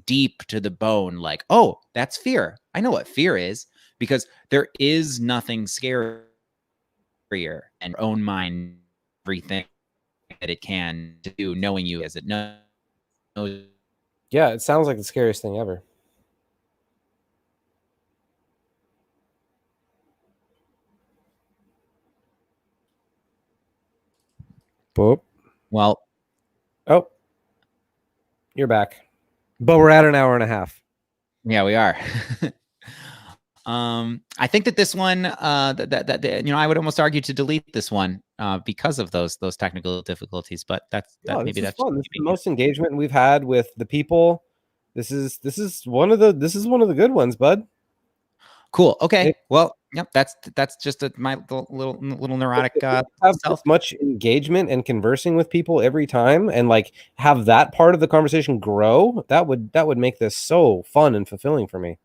deep to the bone, like, oh, that's fear. I know what fear is, because there is nothing scarier than your own mind, everything that it can do, knowing you as it knows. Yeah, it sounds like the scariest thing ever. Boop. Well, oh, you're back, but we're at an hour and a half. Yeah, we are. I think that this one, I would almost argue to delete this one because of those technical difficulties. But maybe that's fun. This is the most engagement we've had with the people. This is one of the good ones, bud. Cool. Okay. Well, yep. That's just my little neurotic. Have as much engagement and conversing with people every time, and like have that part of the conversation grow. That would make this so fun and fulfilling for me.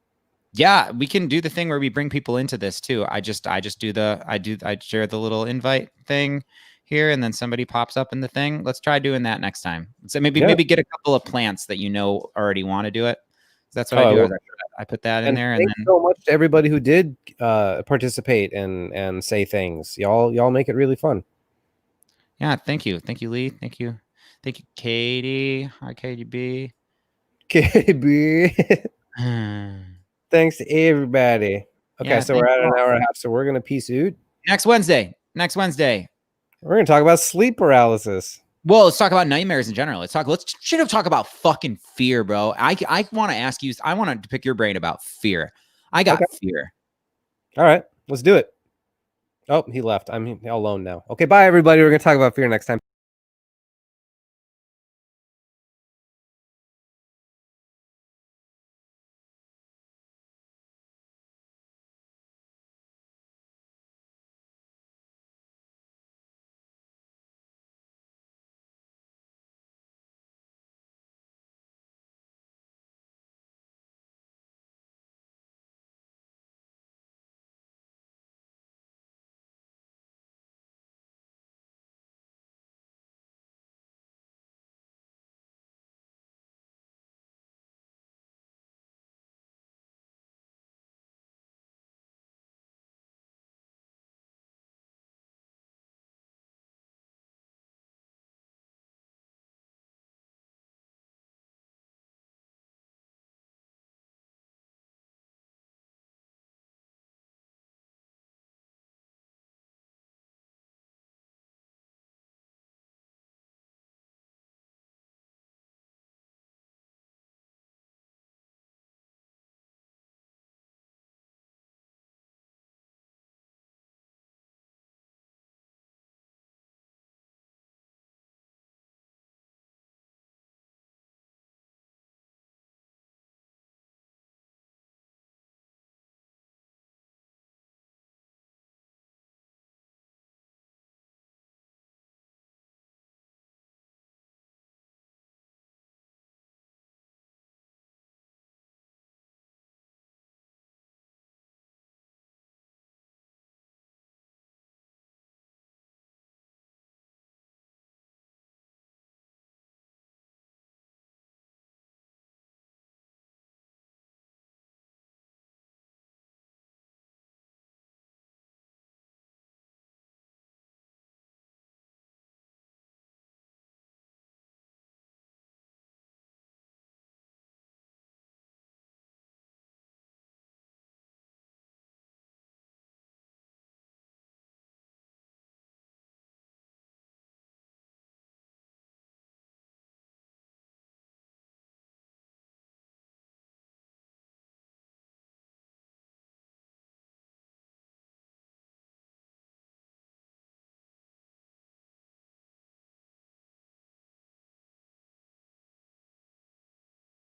Yeah, we can do the thing where we bring people into this too. I share the little invite thing here, and then somebody pops up in the thing. Let's try doing that next time. So maybe get a couple of plants that already want to do it. That's what I do. I put that in there. And thanks so much to everybody who did participate and say things. Y'all make it really fun. Yeah, thank you, Lee. Thank you, Katie. Hi, KGB. KB. Thanks to everybody. Okay, yeah, so we're at an hour and a half. So we're gonna peace out next Wednesday. We're gonna talk about sleep paralysis. Well, let's talk about nightmares in general. Let's talk about fucking fear, bro. I want to ask you. I want to pick your brain about fear. I got fear. All right, let's do it. Oh, he left. I'm alone now. Okay, bye everybody. We're gonna talk about fear next time.